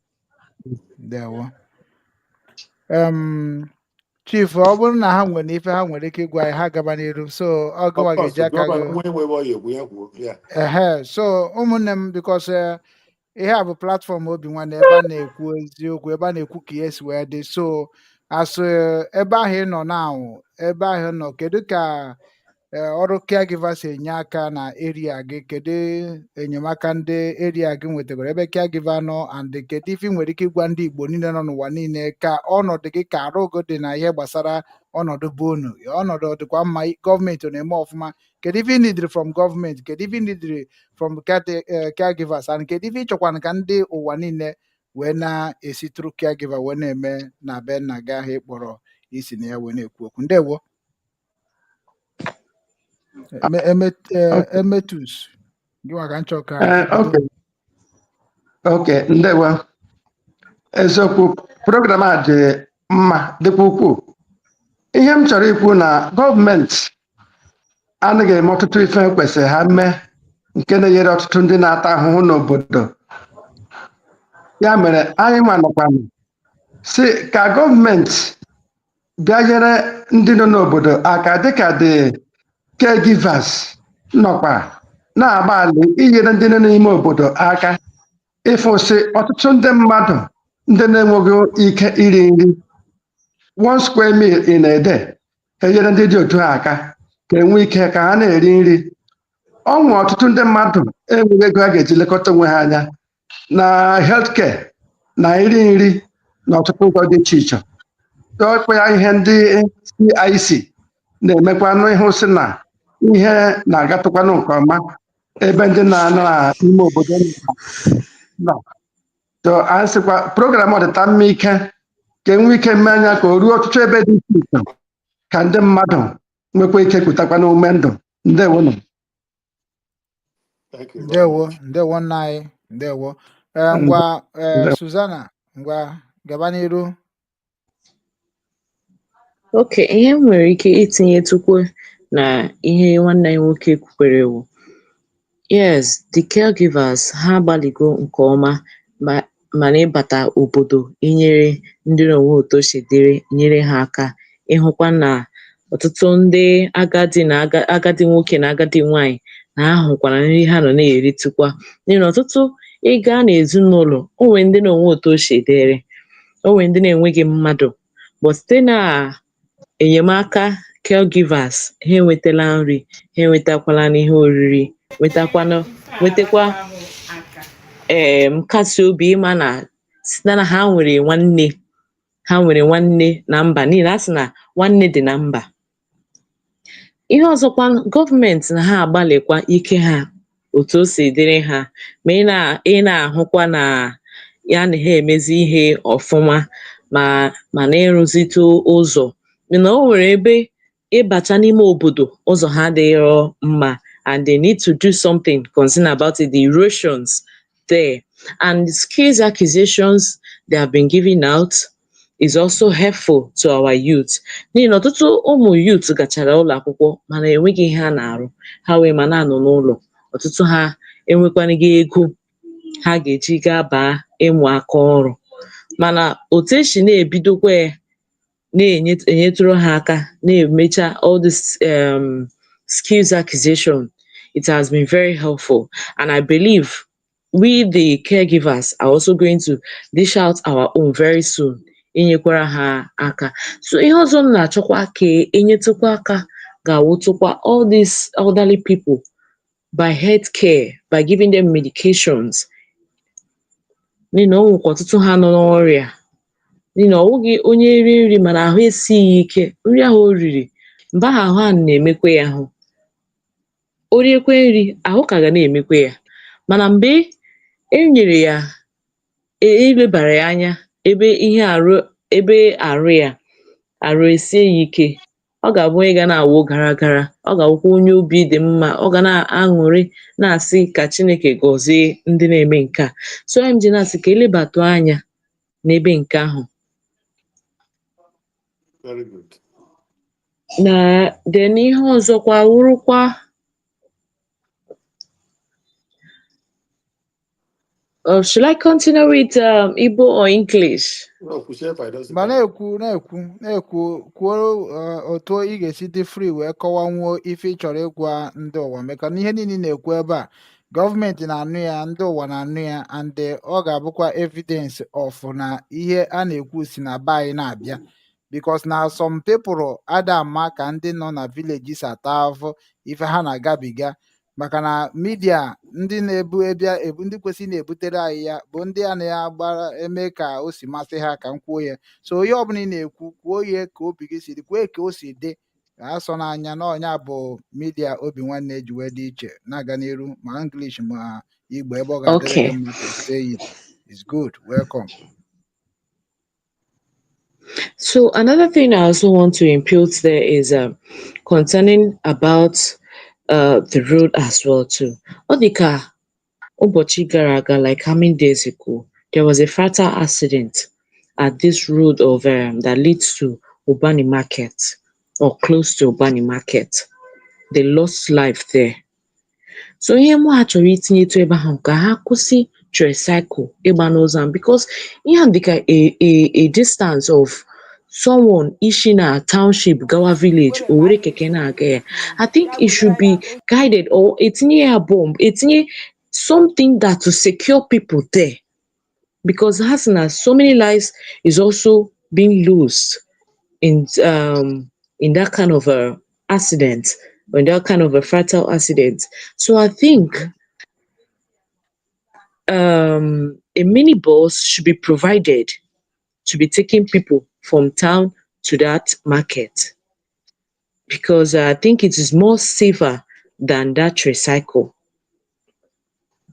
Chief, ọ bụrụ na ha nwere ife ha nwere ike ịgwa anyị ha gaba n'iru, so ọ gụwa ga-eji aka gị. So ụmụnne m, because ihe a bụ platfọm Obinwannem ebe a na-ekwu eziokwu, ebe a na-ekwu ka ihe si wee dị. So asụ ebe ahụ ị nọ na ebe ahụ nọ, kedu ka ọrụ caregivers enye aka na area gị? Kedu enyemaka ndị area gị nwetagoro ebe caregiver nọ, and kedu ife ị nwere ike ịgwa ndị Igbo niile nọ n'ụwa niile ka ọnọdụ gị ka arụ ogo dị na ihe gbasara ọnọdụ bụ unu? Ọnọdụ dịkwa mma, gọọmenti na-eme ọfụma. Kedu ife ị nidiri from gọọmenti? Kedu ife ị nidiri from caregivers? And kedu ife ị chọkwana ka ndị ụwa niile wee na-esi tru caregiver wee na-eme na be nna gị ahụ ịkpọrọ isi na ya wee na-ekwu okwu? Ndewo. Emetus gị nwa ka nchọ ka Okay, ndewo. Eziokwu, program a dị mma, dịkwa ukwuu. Ihe m chọrọ ikwu na gọọmenti anaghị eme ọtụtụ ife kwesịrị ha mee nke na-enyere ọtụtụ ndị na-ata ahụhụ n'obodo. Ya mere anyị manọkwanụ si ka gọọmenti bịa nyere ndị nọ n'obodo aka, dịka dị caregivers nọkwa na-agbalị inyere ndị nọ n'ime obodo aka ịfụsị ọtụtụ ndị mmadụ ndị na-enweghị ike iri nri. 1 square meal in a day enyere ndị dị otu ha aka ka enwe ike ka ha na-eri nri. Ọnwụ ọtụtụ ndị mmadụ enweghị ego ha ga-eji lekọta onwe ha anya na healthcare na iri nri na ọtụtụ ụzọ dị iche iche. Ọkwa ya ihe ndị CIC na-emekwanụ ịhụ sị na ihe na-agatụkwanụ nke ọma ebe ndị na-anọ n'ime obodo nọ. So anyị sịkwa program ọdịta mma ike ka enwe ike mme anya ka o ruo ọtụtụ ebe dị iche iche ka ndị mmadụ nwekwa ike kutakwa n'ume ndụ. Ndewonu. Ndewo nna anyị. Ndewo. Ngwa Susanna, ngwa gaba n'iru. Okay, ihe m nwere ike itinye tukwu na ihe nwanne anyị nwoke kwukwere bụ, yes, the caregivers ha agbaligo nke ọma mana ịbata obodo inyere ndị n'onwe otu si dịrị, nyere ha aka ịhụkwa na ọtụtụ ndị agadi nwoke na agadi nwanyị na ahụkwana nri ha nọ na-eritukwa. N'ihi na ọtụtụ ịga n'ezinụlọ, o nwere ndị n'onwe otu si dịrị, o nwere ndị na-enweghị mmadụ, but site na enyemaka caregivers ha enwetala nri, ha enwetakwala n'ihe oriri, nwetakwa nkasi obi ịma na site na ha nwere nwanne na mba, n'ihi na a sị na nwanne dị na mba. Ihe ọzọkwa, gọọmenti na ha agbalịkwa ike ha otu o si dịrị ha, ma ị na-ahụkwa na ya na ha emezi ihe ọfụma ma na ịrụzitụ ụzọ. Na o nwere ebe ịbacha n'ime obodo ụzọ ha adịghị mma, and they need to do something concerning about it, the erosions there. And the skills acquisitions they have been giving out is also helpful to our youth. N'ihi na ọtụtụ ụmụ youth gachara ụlọ akwụkwọ mana enweghị ihe ha na-arụ, ha wee ma na-anọ n'ụlọ. Ọtụtụ ha enwekwanaghị ego ha ga-eji gaa baa ịmụ aka ọrụ. Mana otu esi na-ebidokwa na-enyetụrụ ha aka na-emecha all this skills acquisition, it has been very helpful, and I believe we the caregivers are also going to dish out our own very soon, inyekwara ha aka. So ihe ọzọ m na-achọkwa ka enyetụkwa aka ga-awụtụkwa all these elderly people by health care, by giving them medications. N'ihi na o nwekwa ọtụtụ ha nọ n'ọrịa, n'ihi na ọ bụghị onye ri nri mana ahụ esighị ike, nri ahụ o riri mgbe ahụ a na-emekwa ya ahụ, o riekwe nri ahụ ka ga na-emekwa ya. Mana mgbe e nyere ya elebara ya anya ebe arụ ya arụ esie ya ike. Ọ ga-abụ onye ga na-awụ gara gara, ọ ga-abụkwa onye obi dị mma, ọ ga na-aṅụrị na-asị ka Chineke gọzie ndị na-eme nke a. So onye m ji na-asị ka elebatụ anya n'ebe nke ahụ. Very good. Na then ihe ọzọkwa wụrụkwa should I continue with Igbo or English? No, whichever it doesn't ma matter. na-ekwu kwuo otu ị ga-esi dị free wee kọwanwuo ife ị chọrọ ịgwa ndị ụwa, maka na ihe niile na-ekwu ebe a gọọmenti na-anụ ya, ndị ụwa na-anụ ya, and ọ ga-abụkwa evidence of na ihe a na-ekwu si na be anyị na-abịa, because na some people ada ama ka ndị nọ na villages ata ahụhụ ife ha na-agabiga, maka na midia ndị ndị kwesịrị na-ebutere anyị ya bụ ndị a na-agbara eme ka o si masị ha, ka m kwuo ya. So ihe ọbụla ị na-ekwu kwuo ya ka obi gị si dị, kwuo ka o si dị, asọ n'anya na ọnya bụ midia Obinwanne ji wee dị iche na-aga n'iru ma English ma Igbo, ebe ọ ga-adịrị gị mma to say it. It's good. Welcome. So another thing I also want to impute there is concerning about the road as well too. Odika ụbọchị gara aga, like how many days ago, there was a fatal accident at this road of that leads to Ubani Market or close to Ubani Market. They lost life there. So ihe mụ ha chọrọ itinye etu ebe ahụ ka ha kwụsị tricycle ịgba n'ụzọ ahụ, because ihe dịka a distance of someone ishi na township gawa village o were keke na-aga ya. I think it should be guided, or etinye ya bomb, etinye something that to secure people there, because hasna so many lives is also being lost in that kind of a accident, or in that kind of a fatal accident. So I think a minibus should be provided to be taking people from town to that market, because I think it is more safer than that tricycle.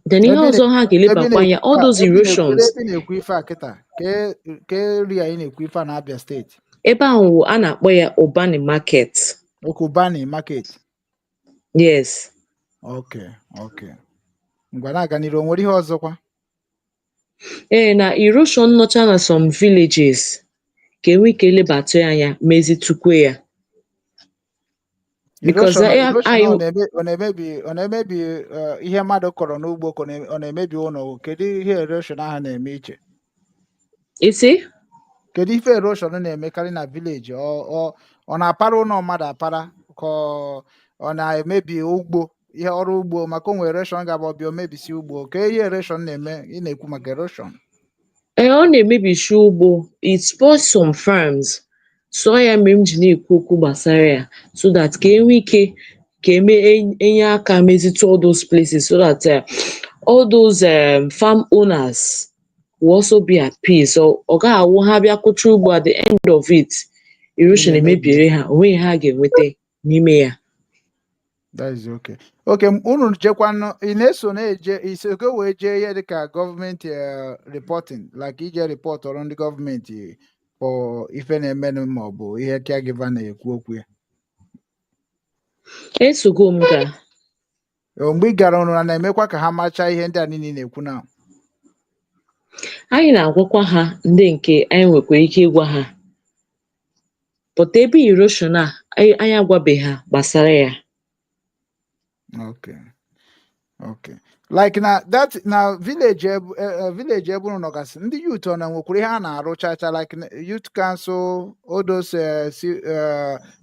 Then ihe ọzọ ha ga-elebakwa anya, all those erosions. Ebe na-ekwu ife a kịta ka eri anyị na-ekwu ife a na Abia steeti. Ebe ahụ a na-akpọ ya Ubani Market. Ubani Market. Yes. Okay. Ngwa na-aga n'iru, nwere ihe ọzọkwa? Na erosion nọcha na some villages ka enwe ike elebatụ anya mezitukwe ya. Because ọ na-emebi ihe mmadụ kọrọ n'ugbo, ọ na-emebi ụlọ. Kedu ihe erosion ahụ na-eme iche? Isi? Kedu ife erosion na-emekarị na village? Ọ na-apara ụlọ mmadụ apara ka ọ na-emebi ugbo, ihe ọrụ ugbo, maka onwe erosion ga-abụ ọbịa omebisi ugbo? Ka ihe erosion na-eme, ị na-ekwu maka erosion? Ọ na-emebishi ugbo, it spoils some farms. So ya mere m ji na-ekwu okwu gbasara ya, so that ka enwe ike ka enye aka mezitu all those places, so that all those farm owners will also be at peace. Ọ ga-awụ ha bịa kụcha ugbo, at the end of it erosion emebiere ha, onweghị ha ga-enweta n'ime ya. That is okay. Unu jekwanụ, ị na-eso na-eje isogo wee jee ihe dịka gọọmenti reporting, like ije report ọrụ ndị gọọmenti for ife na-emenụ ma ọ bụ ihe caregiver na-ekwu okwu ya? Esogo m gaa. Mgbe ị gara ọrụ, na-emekwa ka ha machaa ihe ndị a niile na-ekwu na anyị na-agwakwa ha ndị nke anyị nwekwara ike ịgwa ha, but ebe erosion a anyị agwabeghị ha gbasara ya. Okay. Like na village ebe unu nọgasị, ndị youth ọ na-nwekwara ihe a na-arụ chacha, like youth council, all those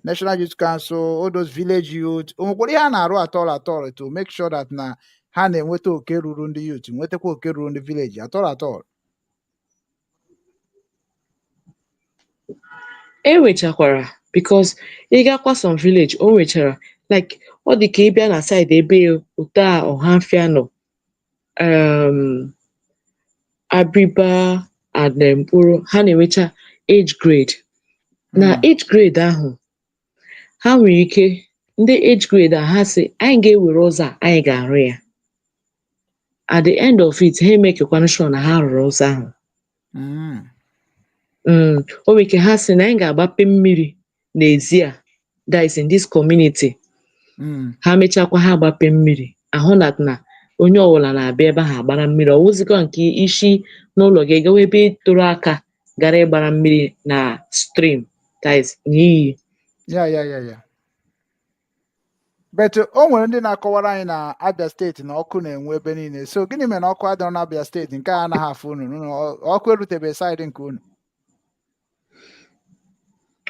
national youth council, all those village youth, o nwekwara ihe a na-arụ atọl to make sure that na ha na-enweta oke ruru ndị youth, nwetakwa oke ruru ndị village atọl? Enwechakwara, because ị gakwa some village o nwechara, like ọ dị ka ịbịa na side ebe ụta Ọhafịa nọ, Abriba and Mkpụrụ, ha na-enwecha age grade. Na age grade ahụ ha nwere ike, ndị age grade ahụ ha sị anyị ga-ewere ụzọ anyị ga-arụ ya, at the end of it ha emekekwana sure na ha rụrụ ụzọ ahụ. o nwere ike ha sị na anyị ga-agbape mmiri n'ezi a, that is in this community. Ha mechakwa ha agbape mmiri, ahụ na onye ọbụla na-abịa ebe ahụ agbara mmiri. Ọ wụzịkwa nke isi n'ụlọ gị gawa ebe toro aka gara ịgbara mmiri na stream, that is n'iyi. ya but o nwere ndị na-akọwara anyị na Abia steeti na ọkụ na-enwe ebe niile, so gịnị mere na ọkụ adịrọ na Abia steeti nke a anaghị afụ unu? Ọkụ erutebeghị saịdị nke unu?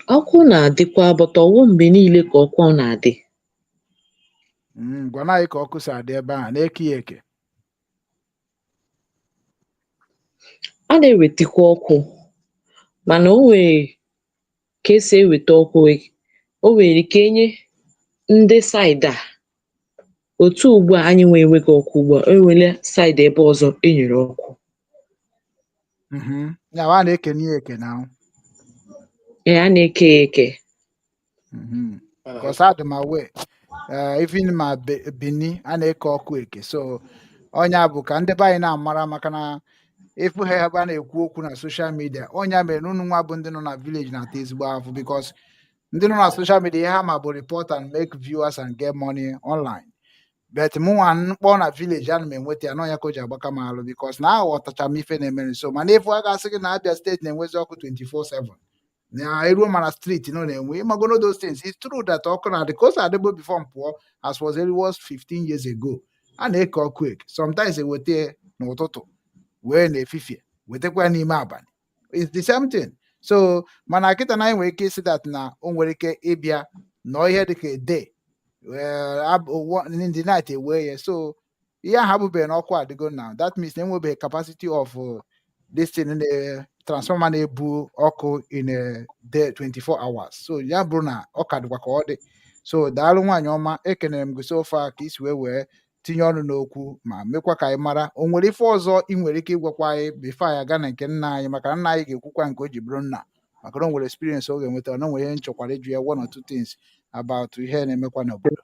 Ọkụ na-adịkwa, but ọwụ mgbe niile ka ọkụ na-adị. Gwana anyị ka ọkụ si adị ebe ahụ na-eke ya eke. A na-ewetekwa ọkụ, mana o nwere ka esi eweta ọkụ. O nwere ike enye ndị saịdị a, otu ugbu a anyị enweghị ọkụ ugbu a, enwere saịdị ebe ọzọ enyere ọkụ. Ya a na-ekene ya eke na A na-eke ya eke. Because adị m aware even ma Bini a na-eke ọkụ eke, so ọnya bụ ka ndị be anyị na-amara, maka na ịfụ ha ebe a na-ekwu okwu na soshal midia. Ọnya mere unu nwa bụ ndị nọ na village na-ata ezigbo afụ, because ndị nọ na soshal midia ihe ha ma bụ report and make viewers and get money online. But mụnwa mkpọ na village ana m enweta ya n'ọnya ka o ji agbaka m alụ, because na aghọtacha m ife na-emere. So mana ịfụ a ga-asị gị na Abia steeti na-enwezi ọkụ 24/7 na eruo mana street nọ na-enwe ịmagono those things. It's true that ọkụ na-adị ka o si adịbo before m pụọ, as was it was 15 years ago. A na-eke ọkụ eke, sometimes eweta n'ụtụtụ wee na-efifie wetakwa n'ime abalị. It's the same thing. So mana kịta na anyị nwere ike isi that na o nwere ike ịbịa nọ ihe dịka ede in the night ewee ya. So ihe ahụ abụbeghị na ọkụ adịgo now. That means na enwebeghị capacity of this thing in the transformer na-ebu ọkụ in a day 24 hours. So ya bụrụ na ọ ka dịkwa ka ọ dị. So daalụ nwaanyị ọma, ekenere m gị so far ka isi wee tinye ọnụ n'okwu ma mekwa ka anyị mara o nwere ife ọzọ ị nwere ike ịgwakwa anyị bifo anyị aga na nke nna anyị, maka nna anyị ga-ekwukwa nke o ji bụrụ nna, maka na o nwere experience ọ ga-enweta, na o nwere ihe nchọkwara ịjụ ya one or two things about ihe na-emekwa n'obodo.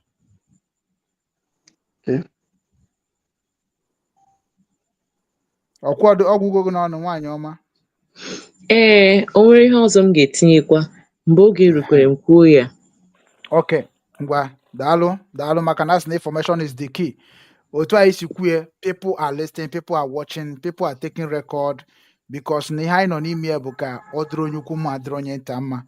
Ọgwụgo gị n'ọnụ nwaanyị ọma? O nwere ihe ọzọ m ga-etinyekwa mgbe oge rukwere m kwuo ya. Okay, ngwa daalụ maka na information is the key. Otu anyị si kwue, people are listening, people are watching, people are taking record, because na ihe anyị nọ n'ime ya bụ ka ọ dịrị onye ukwu mma dịrị onye nta mma.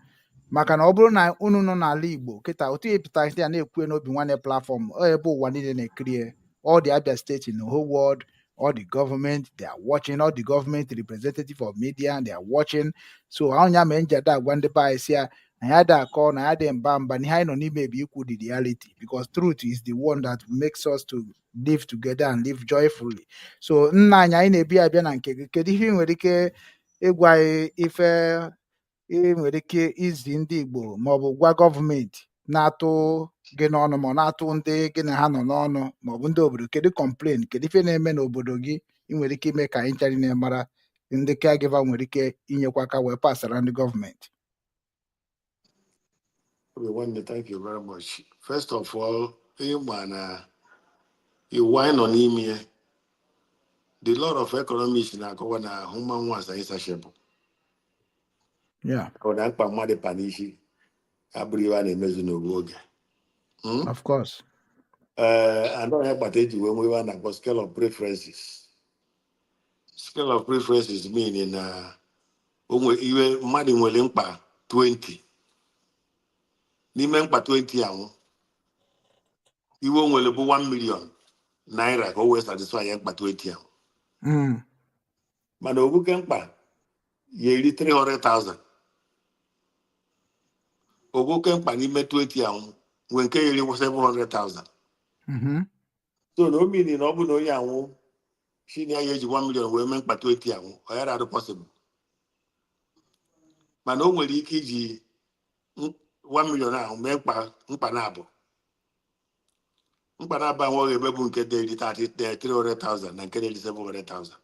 Maka na ọ bụrụ na unu nọ n'ala Igbo kịta, otu ịpụta ya na-ekwu na Obinwannem platform ebe ụwa niile na-ekiri, all the Abia State in the whole world, all the government they are watching, all the government representative of media they are watching. So anya mee njada agwa ndị be anyị si ya na ya dị akọ na ya dị mba mba na ihe anyị nọ n'ime bụ ikwu the reality, because truth is the one that makes us to live together and live joyfully. So nna anyị na-ebi abịa na nke gị, kedu ihe ị nwere ike ịgwa anyị, ife ị nwere ike izi ndị Igbo maọbụ gwa gọọmenti na-atụ gị n'ọnụ ma na-atụ ndị gị na ha nọ n'ọnụ maọbụ ndị obodo, kedu complain, kedu ife na-eme n'obodo gị ị nwere ike ime ka anyị nchari na-emara ndị caregiver nwere ike inyekwa aka wee pasara ndị gọọmenti? Thank you very much. First of all, wine on ime the lot of economics na-akọwa na human ones are insatiable. Yeah. Ọ na-akpa mmadụ panishi abụrụ iwe a na-emezu n'ogbu oge. Of course. And ọ ya kpata eji wee nwe iwe a na-akpọ scale of preferences. Scale of preferences meaning na iwe mmadụ nwere mkpa 20. N'ime mkpa 20 ahụ, iwe o nwere bụ 1 million naira ka o wee satisfy ya mkpa 20 ahụ. Mana obuke mkpa ya eri 300,000. Obuke mkpa n'ime 20 ahụ nwee nke eri 700,000. So na o meaning na ọ bụ na onye ahụ shini ya eji 1 million wee mee mkpa 20 ahụ, ọ ya adị possible. Mana o nwere ike iji 1 million ahụ mee mkpa na-abụ. Mkpa na-abụ ahụ ọ ga-emebu nke dị 300,000 na nke dị 700,000.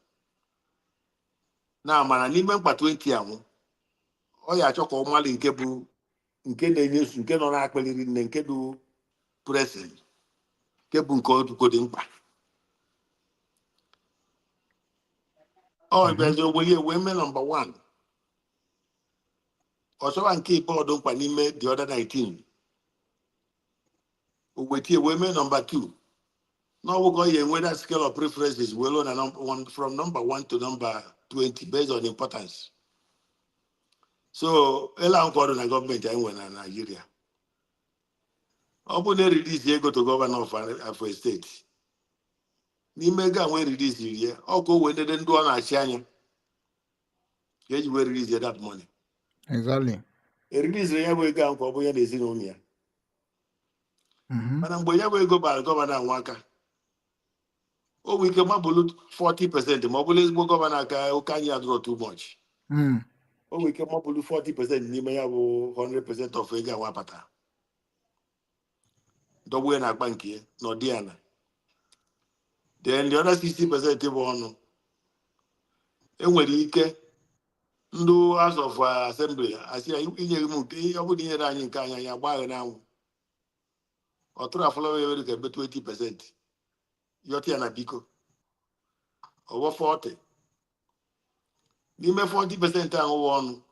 Na mana n'ime mkpa 20 ahụ, ọ ya achọ ka ọ mali nke bụ nke na-enye su, nke nọ na-akpaliri nne, nke dị present, nke bụ nke ọdụkọ dị mkpa. Ọ bịazi ogbenye wee mee number 1. Also, and keep board on Panime the other 19. Women number 2. Now we're going with that scale of preferences. We'll learn from number 1 to number 20 based on importance. So, Ella Uncle and government in Nigeria. Open release they go to governor of a state. Nimega when release here, or go when they didn't do an Ashanya. You will release that money. Exactly. A release the way go for Boya de Zinonia. Mm-hmm. But I'm Boya will go by governor and Waka. Oh, we can mobilize 40%. Mobilize governor Okanya draw too much. Mm. Oh, we can mobilize 40%. Nimaya 100% of Ega Wapata. Double in a bank here, no Diana. Then the other 60% on. And when you get no House of Assembly, I see inye mu ke obu dinye ra anyi nka anya ya gba na anwu otura follow we ke be 20% yoti na biko owo 40 n'ime 40% ahụ wonu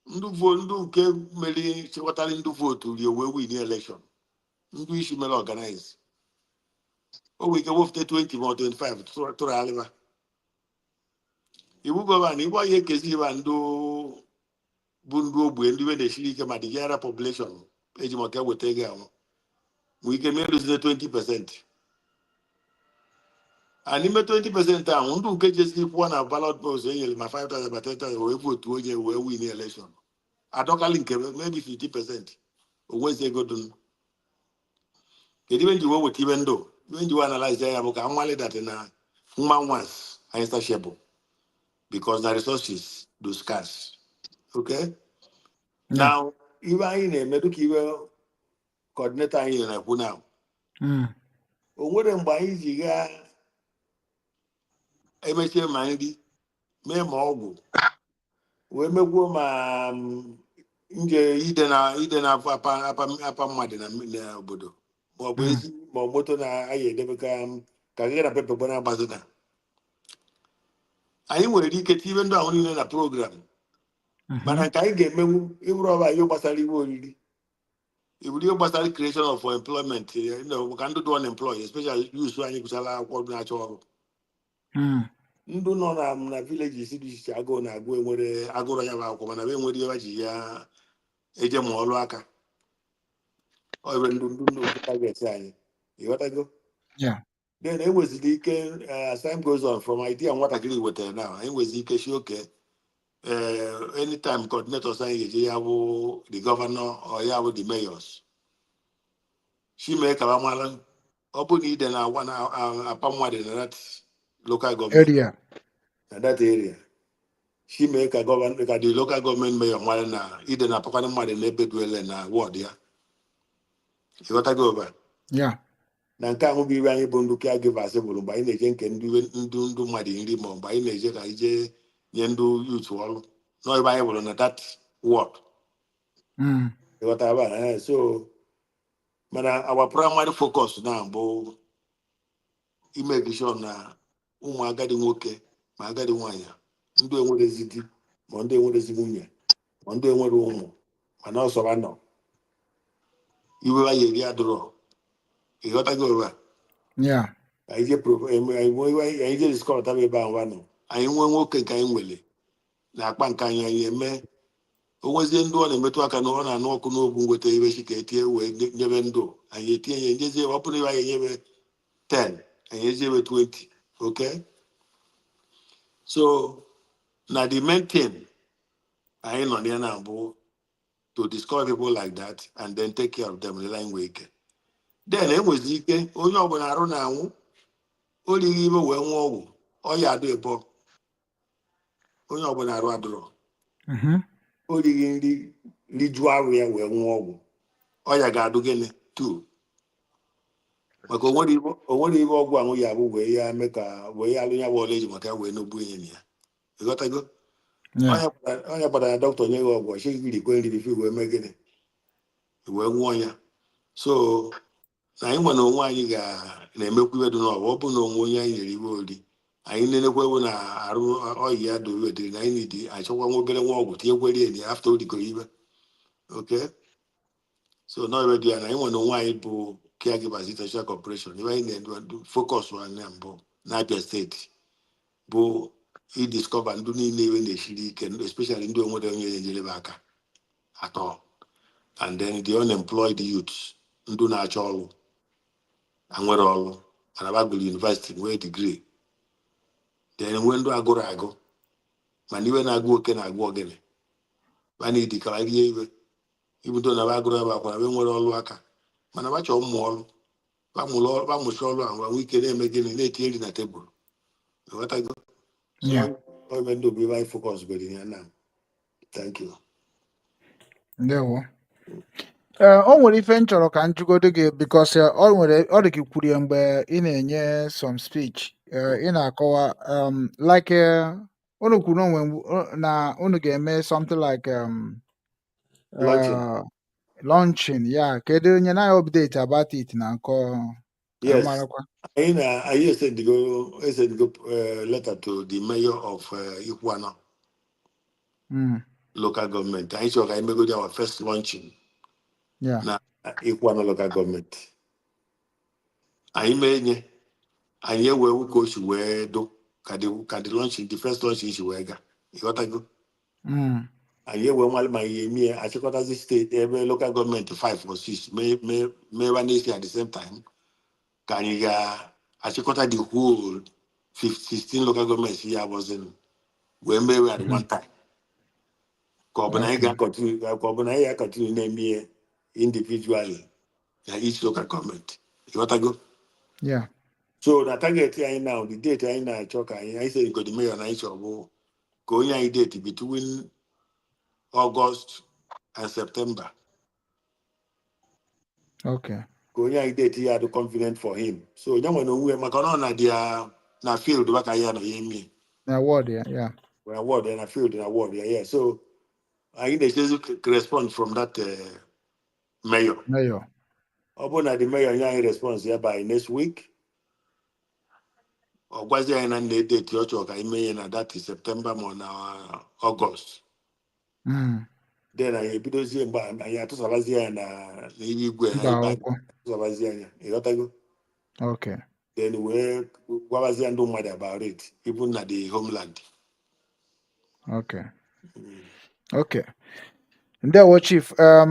ndu nke meli chịkọtara ndu vote ri we win election ndu issue mele organize o we ke wofte 20 or 25 to aliva iwu gọvanọ igbo ye kezi ba ndu bundu ogbe ndị we na-esiri ike ma the general population eji maka weta ego ahụ we can make lose 20%. And in 20% ahụ ndị nke jesiri kwụọ na ballot box enyere ma 5,000 ma 10,000 wee votu onye wee win election adọkali nke maybe 50% onwezi ego dum kedu ibe nji wee weta ibe ndụ ibe nji wee analyze ya bụ ka nwale dat na mma once anyị stashable because the resources do scarce. Okay. Now ibe anyị na-eme dịka ibe coordinator anyị na-ekwu now o nwere mgbe anyị ji gaa emechie ma nri mee ma ọgwụ wee megwuo ma nje ide na apa mmadụ na obodo ma ọ bụ ezi ma ọ moto na-aya edebe ka gị na pepe gbana agbazina anyị nwere ike tibe ndị ahụ niile na program mana nke anyị ga-emenwu ịbụrụ ọba ihe gbasara iwe oriri iburu ihe gbasara creation of employment maka ndị dị unemployed especially youth anyị gụchala akwụkwọ na-achọ ọrụ ndụ nọ na villages dị iche iche agụụ na-agụ enwere agụrụ ya bụ akwụkwọ mana be enwere ihe ji ya eje ma ọrụ aka ọ ebe ndụ target anyị ịghọtago then enweziri ike as time goes on from idea nwatakịrị wetara na anyị nwezi ike si oke anytime coordinators anyị ga-eje ya bụ the governor or ya bụ the mayors she mee ka mara ọ bụ na ide na agwa na apa mmadụ na that local government area na that area she mee ka governor ka the local government mayor mara na ide na apakwana mmadụ na ebe duele na ward ya ịghọtago over na nke ahụ bụ iwe anyị bụ ndụ caregivers bụrụ mgbe anyị na-eje nke ndụ mmadụ nri ma mgbe anyị na-eje ka ije nye ndị youth ọrụ n'ebe anyị bụrụ na that ward ịghọtaba so mana our primary focus na bụ ime sure na ụmụ agadi nwoke ma agadi nwaanyị ndị enwerezi di ma ndị enwerezi nwunye ma ndị enwere ụmụ mana ọsọba nọ iwe anyị eri adụrọ ịghọtago ụwa anyị je diskọta ebe ahụ nọ anyị nwee nwoke nke anyị nwere na akpa nke anyị eme onwezie ndị ọ na-emetụ aka na ọ na-anụ ọkụ n'obu nweta iwe chi ka etinye wee nyebe ndụ anyị etinye ya njezie ọ bụrụ iwe anyị enyebe 10 anyị ejiebe 20. Okay, so now the main thing I know there now to discover people like that and then take care of them the line week. Then it was the only when I run now only even when one oh yeah do a book only when I run draw only in the area where one oh yeah got to get two. Maka onwere ibe ọgwụ ahụ ya bụ wee ya mee ka wee ya alụ ya wọla eji maka wee n'ogbu enye ya ịghọtago onye gbara ya dọkịta nye ya ọgwụ ọchịgị kwe nriri fi wee mee gịnị wee nwụọ ya so na anyị nwe na onwe anyị na-emekwu iwe dị n'ọgwụ ọ bụ na onwe onye anyị nyere iwe ori anyị na-enekwa ewu na arụ ọyị ya doro ediri na anyị na-edi achọkwa nwa obere nwa ọgwụ tinyekwere enyi afta o dịkọrọ ibe Okay? So now already, and I want to know why Caregivers International Corporation. If I focus on them, Niger State, he discovered do need even the shiri can, especially in doing what they at all. And then the unemployed youths do natural and we're all and about university where degree. Then when do I go? Man, even I go again. I need the career even though I go about when I went all worker. Man, about your mall. Vamos solo and we can make it in 80 in a table. What I go? Yeah. So I went to be very focused with it now. Thank you. Ndewo. O nwere ife m chọrọ ka m jụgodo gị because ọ dị ka ikwuru ya mgbe ị na-enye some speech ị na-akọwa like unu kwuru na unu ga-eme something like Launching. launching, yeah. Kedu onye na update about it na nkọ Yes. amarakwa? I said to go letter to the mayor of Ikwana local government. I said I may go to our first launching. Yeah. Na Ikwana local government. I may where we go to where do can the launching the first launching is where you got to go. And here when my year, I check out as state every local government 5 or 6 may one nation at the same time. Can you I check out the whole 16 local governments here was in when we were at one time. Copenhagen continue name me individually each local government. You want to go? Yeah. So the target here now, the date I now talk I say you got the mayor and I shall go in date between August and September. Okay. Going on date he had confident for him. So you want to know Macaron dia na field work I no me. Na award, yeah. We award and a field and award, yeah. So I think they respond from that mayor. Mayor. Upon the mayor yeah response here by next week. Or was there an date your talk I may na that is September or August. Then I be those here but I had to Savazia and Savazia. You got to go. Okay. Then what was the matter about it, even at the homeland. Okay. Okay. Ndewo chief. Ka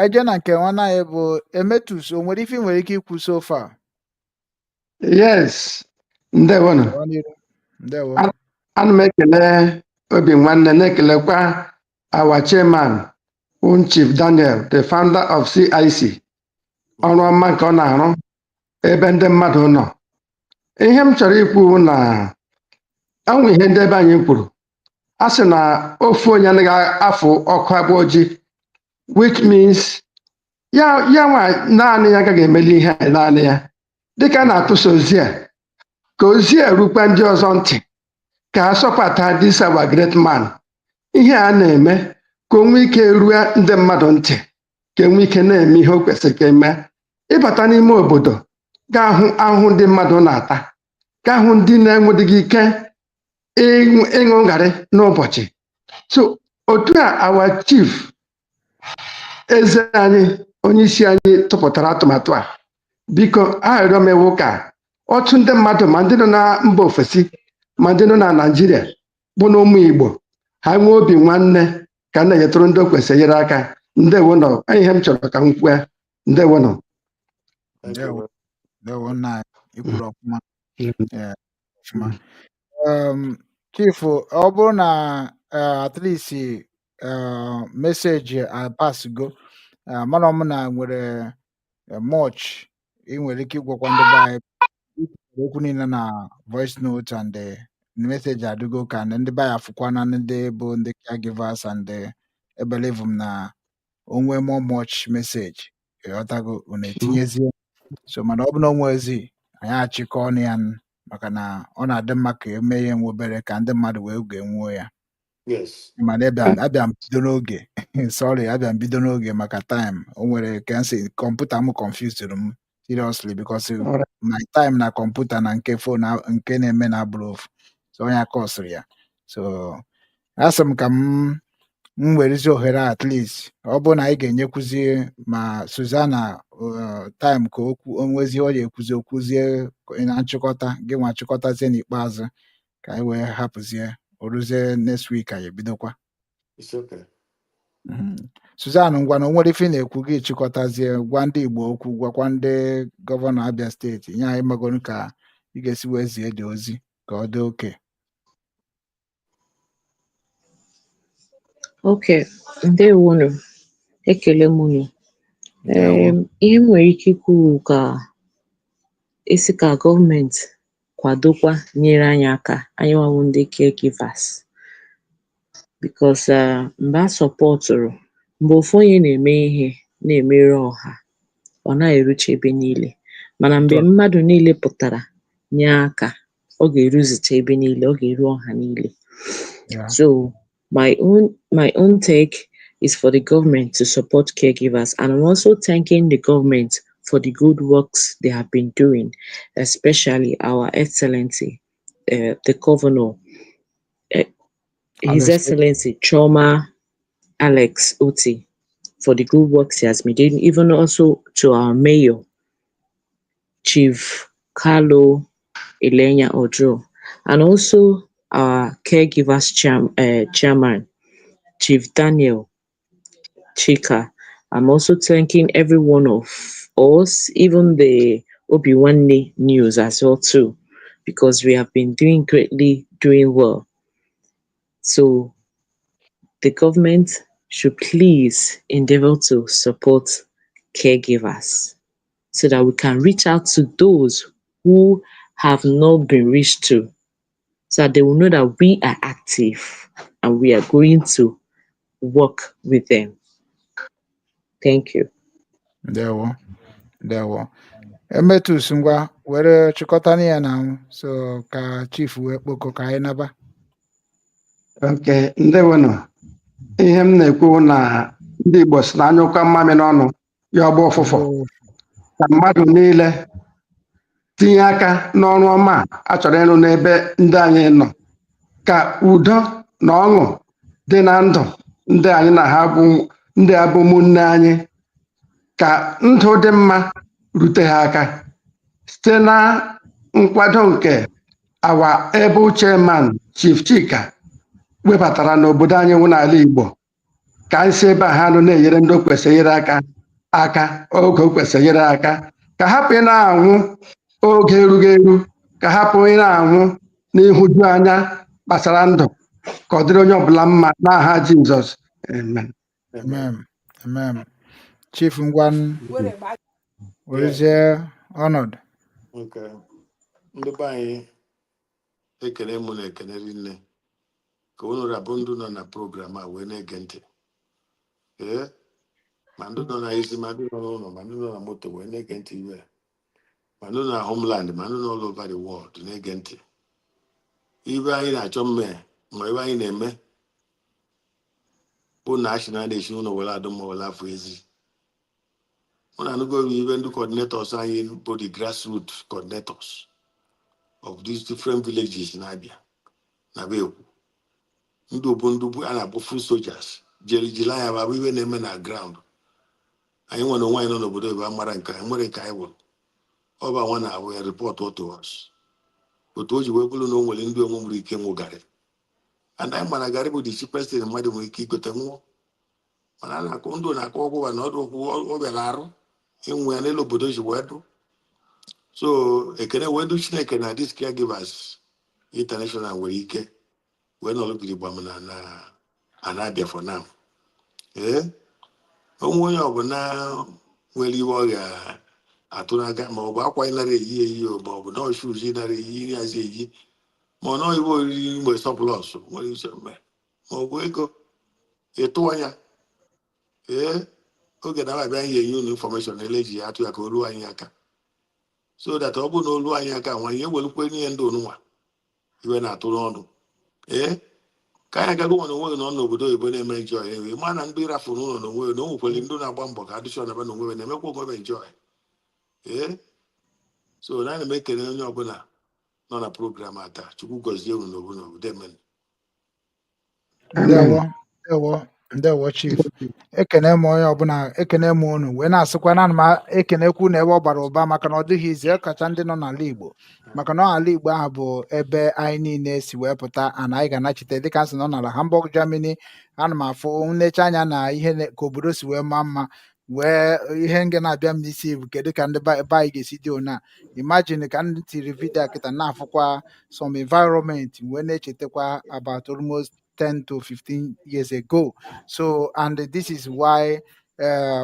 anyị jee na nke nwana anyị bụ Emetus, o nwere ife nwere ike ikwu so far? Yes. Ndewo nọ. Ndewo. Ana m ekele Obinwannem na-ekelekwa our chairman, Chief Daniel, the founder of CIC. Ọrụ ọma nke ọ na-arụ ebe ndị mmadụ nọ. Ihe m chọrọ ikwu na anwụ ihe ndị ebe anyị kwuru. A sị na ofu onye anaghị afụ ọkụ agba ojii, which means ya nwa naanị ya agaghị emeli ihe naanị ya. Dịka a na-atụsa ozi a, ka ozi a rukwa ndị ọzọ ntị, ka a sọpụta this our great man. Ihe a na-eme ka o nwee ike ruo ndị mmadụ ntị, ka enwee ike na-eme ihe o kwesịrị ka eme. Ịbata n'ime obodo, gaa hụ ahụhụ ndị mmadụ na-ata, gaa hụ ndị na-enwedịghị ike ịṅụ ngarị n'ụbọchị. So otu a our chief eze anyị onye isi anyị tụpụtara atụmatụ a, biko arịrịọ m ewu ka otu ndị mmadụ ma ndị nọ na mba ofesi ma ndị nọ na Naịjirịa bụ na ụmụ Igbo ha nwee obi nwanne ka na-enyetụrụ ndị o kwesịrị nyere aka. Ndewo nọ ihe m chọrọ ka m kwue. Ndewo nọ. Ndewo nna ikwuru ọfụma. Chief, ọ bụrụ na at least message pass go mana m na nwere much ị nwere ike ịgwakwa ndị be anyị okwu niile na voice note and message adịgo ka ndị be anyị afụkwana ndị bụ ndị caregivers and believe m na onwe much message ịghọtago unu etinyezie. So mana ọ bụ na onwe ezi anyị achịkọ ọnụ ya maka na ọ na-adị mma ka eme ihe nwe obere ka ndị mmadụ wee ga-enwuo ya. Yes. Mana abịa m bido n'oge sorry abịa m bido n'oge maka time o nwere ka nsị kọmputa m confused m seriously because my time na kọmputa na nke phone nke na-eme na abụrụ ofu so onye akọsịrị ya. So asị m ka m m werezi ohere at least ọ bụ na anyị ga-enyekwuzie ma Susanna time ka onwezi ọ ga-ekwuzi okwuzie na nchịkọta gị nwa chịkọtazie n'ikpeazụ ka anyị wee hapụzie oruzie next week anyị ebidokwa. It's okay. Susanna, ngwa na onwere ife na-ekwu gị chịkọtazie gwa ndị Igbo okwu gwakwa ndị gọvanọ Abia steeti nye anyị magoro ka ị ga-esi wee zie dị ozi ka ọ dị oke. Okay, ndewonu, ekele m unu. Ihe m nwere ike ikwu ka esi ka gọọmenti kwadokwa nyere anyị aka anyị nwawu ndị caregivers, because mgbe a sọpọtụrụ, mgbe ofu onye na-eme ihe na-emere ọha, ọ na-eruche ebe niile, mana mgbe mmadụ niile pụtara nye aka, ọ ga-eruzicha ebe niile, ọ ga-eru ọha niile. So my own take is for the government to support caregivers, and I'm also thanking the government for the good works they have been doing, especially our Excellency, the Governor, His Excellency Choma Alex Oti, for the good works he has been doing, even also to our Mayor, Chief Carlo Elenya Ojo, and also our Caregivers Chairman, Chief Daniel Chika. I'm also thanking every one of us, even the Obinwannem news as well too, because we have been doing well. So the government should please endeavor to support caregivers so that we can reach out to those who have not been reached to, so that they will know that we are active and we are going to work with them. Thank you. Ndewo. Emetus ngwa were chịkọta ya na so ka chief wee kpoko ka anyị naba. Okay, ndewonu. Ihe m na-ekwu na ndị Igbo si na anyụkwa mmamị n'ọnụ ya ọgba ọfụfụ, ka mmadụ niile tinye aka n'ọrụ ọma a chọrọ ịrụ n'ebe ndị anyị nọ, ka udo na ọṅụ dị na ndụ ndị anyị na ha bụ ndị abụ ụmụnne anyị, ka ndụ dị mma rute ha aka site na nkwado nke our able chairman Chief Chika webatara n'obodo anyị nwụ n'ala Igbo, ka anyị si ebe ha nọ na-enyere ndị kwesịrị nyere aka oge o kwesịrị nyere aka, ka hapụ ị na-anwụ oge erughị eru, ka hapụ ị na-anwụ n'ihuju anya gbasara ndụ, ka ọ dịrị onye ọbụla mma n'aha Jizọs. Amen. Chief ngwan werezie ọnọdụ. Okay. Ndị be anyị ekele mụ na ekele rinne ka unu rabụ ndụ nọ na program a wee na-ege ntị. Ma ndị nọ na isi, ma ndị nọ n'ụlọ, ma ndị nọ na moto wee na-ege ntị iwe, ma ndị nọ na homeland, ma ndị nọ all over the world na-ege ntị. Ibe anyị na-achọ mme ma ebe anyị na-eme bụ na achị na-esi ụlọ were adụ ma were afọ ezi. Mụ na anụgo ibe ndị coordinators anyị bụ the grassroots coordinators of these different villages na-abịa na be ekwu. Ndị obodo a na-akpọ foot soldiers jiri anya bụ ibe na-eme na ground. Anyị nwere onwe anyị nọ n'obodo ebe a mara nke anyị nwere nke anyị wụrụ ọba nwa na-abụ ya report to us. Otu o ji wee bụrụ na o nwere ndị onwe nwere ike nwụgarị, and anyị mana garị bụ the cheapest thing mmadụ nwere ike igote nwụọ, mana a na-akụ ndụ na-akụ ọgwụwa na ọdụ okwu ọ bịara arụ ịnwụ ya n'elu obodo ji wee dụ. So ekene wee dụ Chineke na this Caregivers International nwere ike wee nọlụgiri gbam na Abia for now. Onwe onye ọbụla nwere iwe ọ ga-atụ n'aka, ma ọ bụ akwa ịnara eyi ma ọ bụ na ọshụzi ịnara eyi iri azị eyi, ma ọ nọ iwe oriri mgbe sọplọs nwere iche mme, ma ọ bụ ego ịtụ anya. Oge na-abịa ihe enye unu infọmeshọn eleji ya atụ ya ka o ruo anyị aka, so that ọ bụrụ na o ruo anyị aka nwa ihe welukwe n'ihe ndị onunwa iwe na-atụ n'ọnụ. Ka anyị agago nwa n'onwe nọ n'obodo oyibo na-eme enjoy ewe ma na ndị rafụrụ ụlọ n'onwe na o nwekwere ndị na-agba mbọ ka adịchọ na be n'onwe na-emekwa onwe enjoy. So na ana m ekele onye ọbụla nọ na program a taa. Chukwu gọzie unu n'obodo emen. Ndewo. ndewo chief ekene m onye ọbụla ekene m unu wee na-asịkwa na ana m ekenekwu na ebe ọ bara ụba maka na ọ dịghị izi ọkacha ndị nọ n'ala Igbo maka na ala Igbo ahụ bụ ebe anyị niile si wee pụta ana anyị ga-anachite dịka nsị nọ n'ala Hamburg Germany ana m afụ nlecha anya na ihe ka obodo si wee maa mma wee ihe nga na-abịa m n'isi bụ kedu ka ndị be anyị ga-esi dị ona imagine ka ndị tiri vidio kịta na-afụkwa some environment wee na-echetakwa about almost 10 to 15 years ago. So, and this is why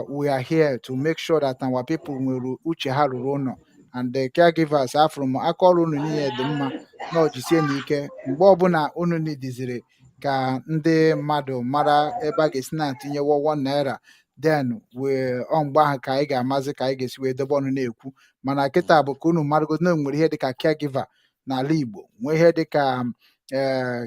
we are here to make sure that our people will uche ha ruru ụnọ and the caregivers are from akọrọ unu niile dị mma na ojisie n'ike mgbe ọbụla unu nidiziri ka ndị mmadụ mara ebe a ga-esi na-atinyewo 1 naira then mgbe ahụ ka anyị ga-amazi ka anyị ga-esi wee dobe ọnụ na-ekwu mana kịta bụ ka unu marago na nwere ihe dịka caregiver n'ala Igbo nwee ihe dịka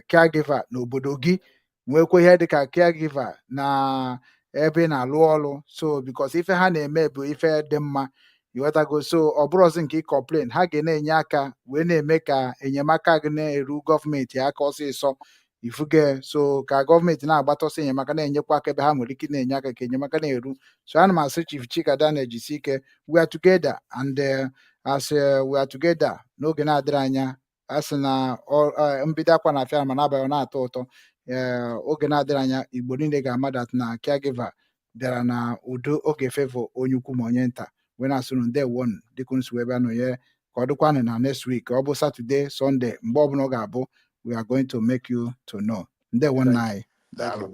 caregiver n'obodo gị nwekwa ihe dịka caregiver na ebe ị na-alụ ọrụ so because ife ha na-eme bụ ife dị mma ịghọtago so ọ bụrụzi nke complain ha ga na-enye aka wee na-eme ka enyemaka gị na-eru gọọmenti aka ọsịsọ ifuge so ka gọọmenti na-agbata ọsọ enyemaka na-enyekwa aka ebe ha nwere ike na-enye aka ka enyemaka na-eru so ana m asị Chief Chika Daniel jisi ike we are together and as we are together n'oge na-adịrị anya a sị na mbido akwa na-afịa ma n'abalị na-atọ ụtọ oge na-adịrị anya Igbo niile ga-amadat na caregiver bịara na udo oge favor onye ukwu ma onye nta wee na-asụrụ ndewo dịka nsi wee bịa nọnye ka ọ dịkwanụ na next week ọ bụ Saturday Sunday mgbe ọbụla ọ ga-abụ we are going to make you to know ndewo nna anyị daalụ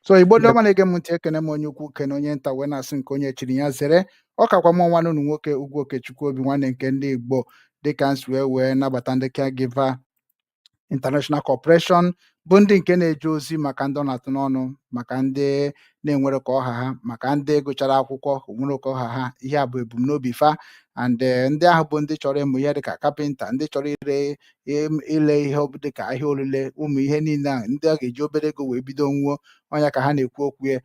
so Igbo ndị ọma na-ege m ntị ekene m onye ukwu kene onye nta wee na-asị nke onye chiri ya zere ọ kakwa m nwanne unu nwoke Ugwu Okechukwu Obinwannem nke ndị Igbo dịka nsi wee nabata ndị Caregivers International Corporation bụ ndị nke na-eje ozi maka ndị ọ na-atụ n'ọnụ maka ndị na-enwere ka ọha ha maka ndị gụchara akwụkwọ nwere ka ọha ha ihe a bụ ebumnobi fa and ndị ahụ bụ ndị chọrọ ịmụ ihe dịka kapịnta ndị chọrọ ile ihe dịka ahịa olile ụmụ ihe niile a ndị a ga-eji obere ego wee bido nwuo ọnya ka ha na-ekwu okwu ya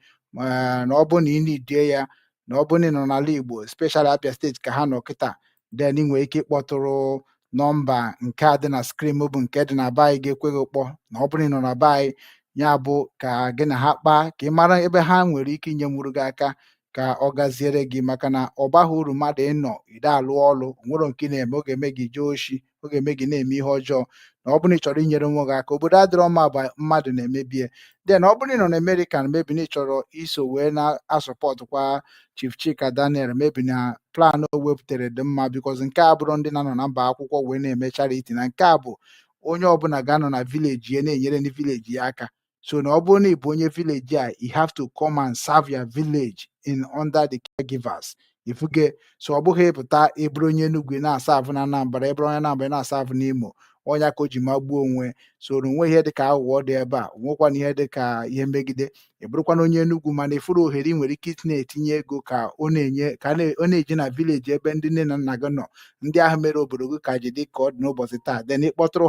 na ọ bụ na ị na-edie ya na ọ bụ na ị nọ n'ala Igbo special Abia steeti ka ha nọ kịta then ị nwere ike ịkpọtụrụ nọmba nke a dị na skrin bụ nke dị na be anyị ga-ekweghị ụkpọ na ọ bụrụ ị nọ na be anyị ya bụ ka gị na ha kpaa ka ị mara ebe ha nwere ike inyenwuru gị aka ka ọ gaziere gị maka na ọ baghị uru mmadụ ịnọ ide alụ ọrụ nwere nke na-eme ọ ga-eme gị jee oshi ọ ga-eme gị na-eme ihe ọjọọ na ọ bụrụ ị chọrọ inyere nwa gị aka obodo adịrọ mma bụ mmadụ na-emebie den ọ bụrụ ị nọ na Amerịka na mebi na ị chọrọ iso wee na-asọpọtụkwa Chief Chika Daniel mebi na plan o wepụtara dị mma bikọz nke a bụrụ ndị na-anọ na mba akwụkwọ wee na-eme charity na nke a bụ onye ọbụla ga-anọ na vileji ya na-enyere ndị vileji ya aka so na ọ bụrụ na ị bụ onye vileji a you have to come and serve your village in under the caregivers ifuge so ọ bụghị ịpụta ịbụrụ onye Enugu na-asa avụ na Anambra ịbụrụ onye Anambra na-asa avụ n'Imo ọnya ka o ji magbuo onwe soro onwe ihe dịka aghụghọ dị ebe a nwekwana ihe dịka ihe megide ị bụrụkwana onye Enugu mana ịfụrụ ohere ị nwere ike na-etinye ego ka ọ na-eji na vileji ebe ndị nne na nna gị nọ ndị ahụ mere obodo gị ka ji dị ka ọ dị n'ụbọchị taa den ịkpọtụrụ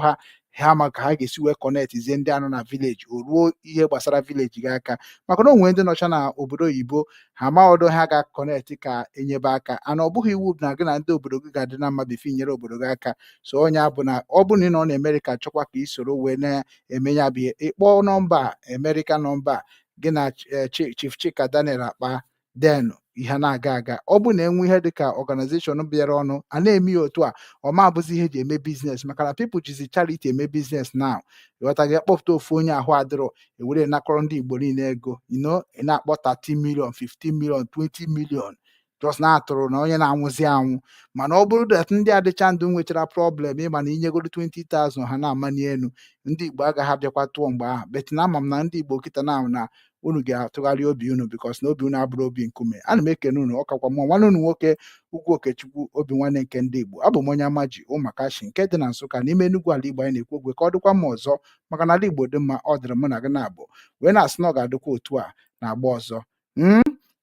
ha maka ha ga-esi wee kọnektizie ndị anọ na vileji o ruo ihe gbasara vileji gị aka maka na onwere ndị nọcha na obodo oyibo ha ma ọdụ ha ga-akọnekti ka enyebe aka ana ọ bụghị iwu na gị na ndị obodo gị ga-adị na mma befe inyere obodo gị aka so onye bụ na ọ bụ na ị nọ na Amerịka chọkwa ka ị soro wee na-eme ya bụ ịkpọ nọmba Amerịka nọmba gị na Chief Chika Daniel akpa den ihe na-aga aga ọ bụ na enwe ihe dịka ọganizeshọn bịara ọnụ a na-eme ya otu a ọ ma abụzi ihe eji eme biznes maka na people jizi charity eme biznes now ịghọtaghị akpọpụta ofu onye ahụ adịrọ ewere nakọrọ ndị Igbo niile ego ị na-akpọ 30 million 15 million 20 million just na-atụrụ na onye na-anwụzi anwụ mana ọ bụrụ dat ndị adịcha ndụ nwechara problem ịma na inyegoro 20,000 ha na-amani elu ndị Igbo agaghị abịakwa tụọ mgbe ahụ bet na ama m na ndị Igbo kịta na unu ga-atụgharị obi unu bikos na obi unu abụrụ obi nkume ana m ekene unu ọkakwa mụ nwanne unu nwoke Ugwu Okechukwu Obinwannem nke ndị Igbo abụ m onye amaji ụmụakashi nke dị na Nsụka n'ime Enugu ala Igbo anyị na-ekwu ogwe ka ọ dịkwa mma ọzọ maka na ala Igbo dị mma ọ dịrị mụ na gị na-abụ wee na-asị na ọ ga-adịkwa otu a na-agba ọzọ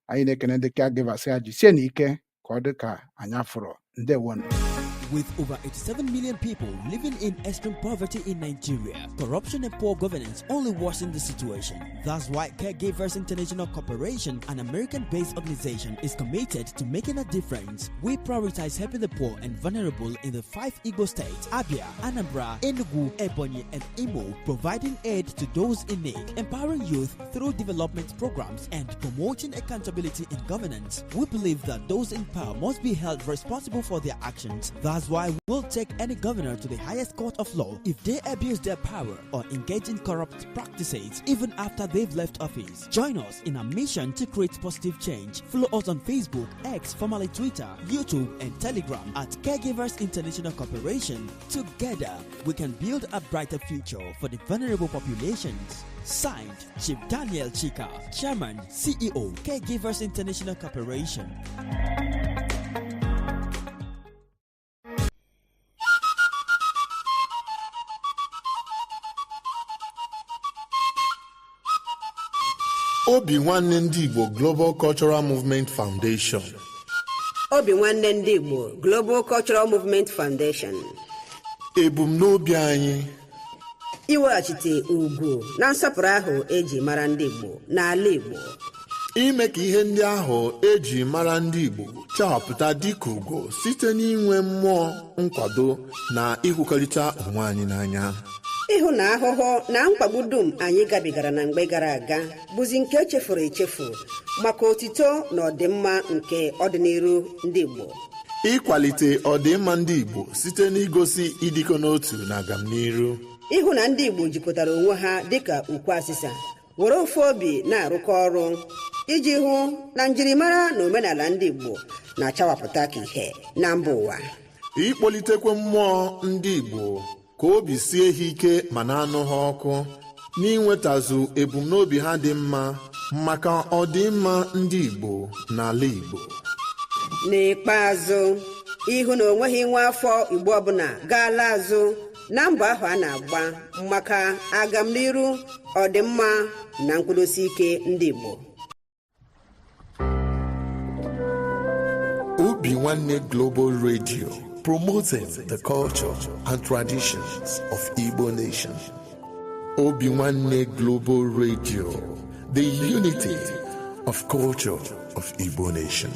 anyị na-ekene ndị Caregivers ha jisie n'ike ka ọ dị ka anyị afụrụ ndewonu With over 87 million people living in extreme poverty in Nigeria, corruption and poor governance only worsen the situation. That's why Caregivers International Corporation, an American-based organization, is committed to making a difference. We prioritize helping the poor and vulnerable in the 5 Igbo states: Abia, Anambra, Enugu, Ebonyi, and Imo, providing aid to those in need, empowering youth through development programs, and promoting accountability in governance. We believe that those in power must be held responsible for their actions. That's why we'll take any governor to the highest court of law if they abuse their power or engage in corrupt practices even after they've left office. Join us in our mission to create positive change. Follow us on Facebook, X, formerly Twitter, YouTube, and Telegram at Caregivers International Corporation. Together, we can build a brighter future for the vulnerable populations. Signed, Chief Daniel Chika, Chairman, CEO, Caregivers International Corporation. Obinwannem Igbo Global Cultural Movement Foundation. Obinwannem Igbo Global Cultural Movement Foundation. Ebumnobi anyị iweghachite ugwu na nsọpụrụ ahụ eji mara ndị Igbo n'ala Igbo. Ime ka ihe ndị ahụ eji mara ndị Igbo chahapụta dịka ugo site n'inwe mmụọ nkwado na ịhụkọrịta onwe anyị n'anya. Ịhụ na ahụhụ na mkpagbu dum anyị gabigara na mgbe gara aga bụzi nke echefuru echefu maka otito na ọdịmma nke ọdịnihu ndị Igbo. Ịkwalite ọdịmma ndị Igbo site n'igosi ịdịkọ n'otu na agamnihu. Ịhụ na ndị Igbo jikọtara onwe ha dịka ukwu asịsa, were ofu obi na-arụkọ ọrụ iji hụ na njirimara na omenala ndị Igbo na-achawapụta ka ihe na mba ụwa. Ịkpọlitekwa mmụọ ndị Igbo ka obi sie ha ike ma na-anụ ha ọkụ n'inwetazu ebumnobi ha dị mma maka ọdịmma ndị Igbo n'ala Igbo. N'ikpeazụ, ịhụ na onweghị nwa afọ Igbo ọbụla gaala azụ na mbọ ahụ a na-agba maka agamnihu, ọdịmma na nkwụdosi ike ndị Igbo. Obinwannem Global Radio, promoting the culture and traditions of Igbo nation. Obinwannem Global Radio, the unity of culture of Igbo nation.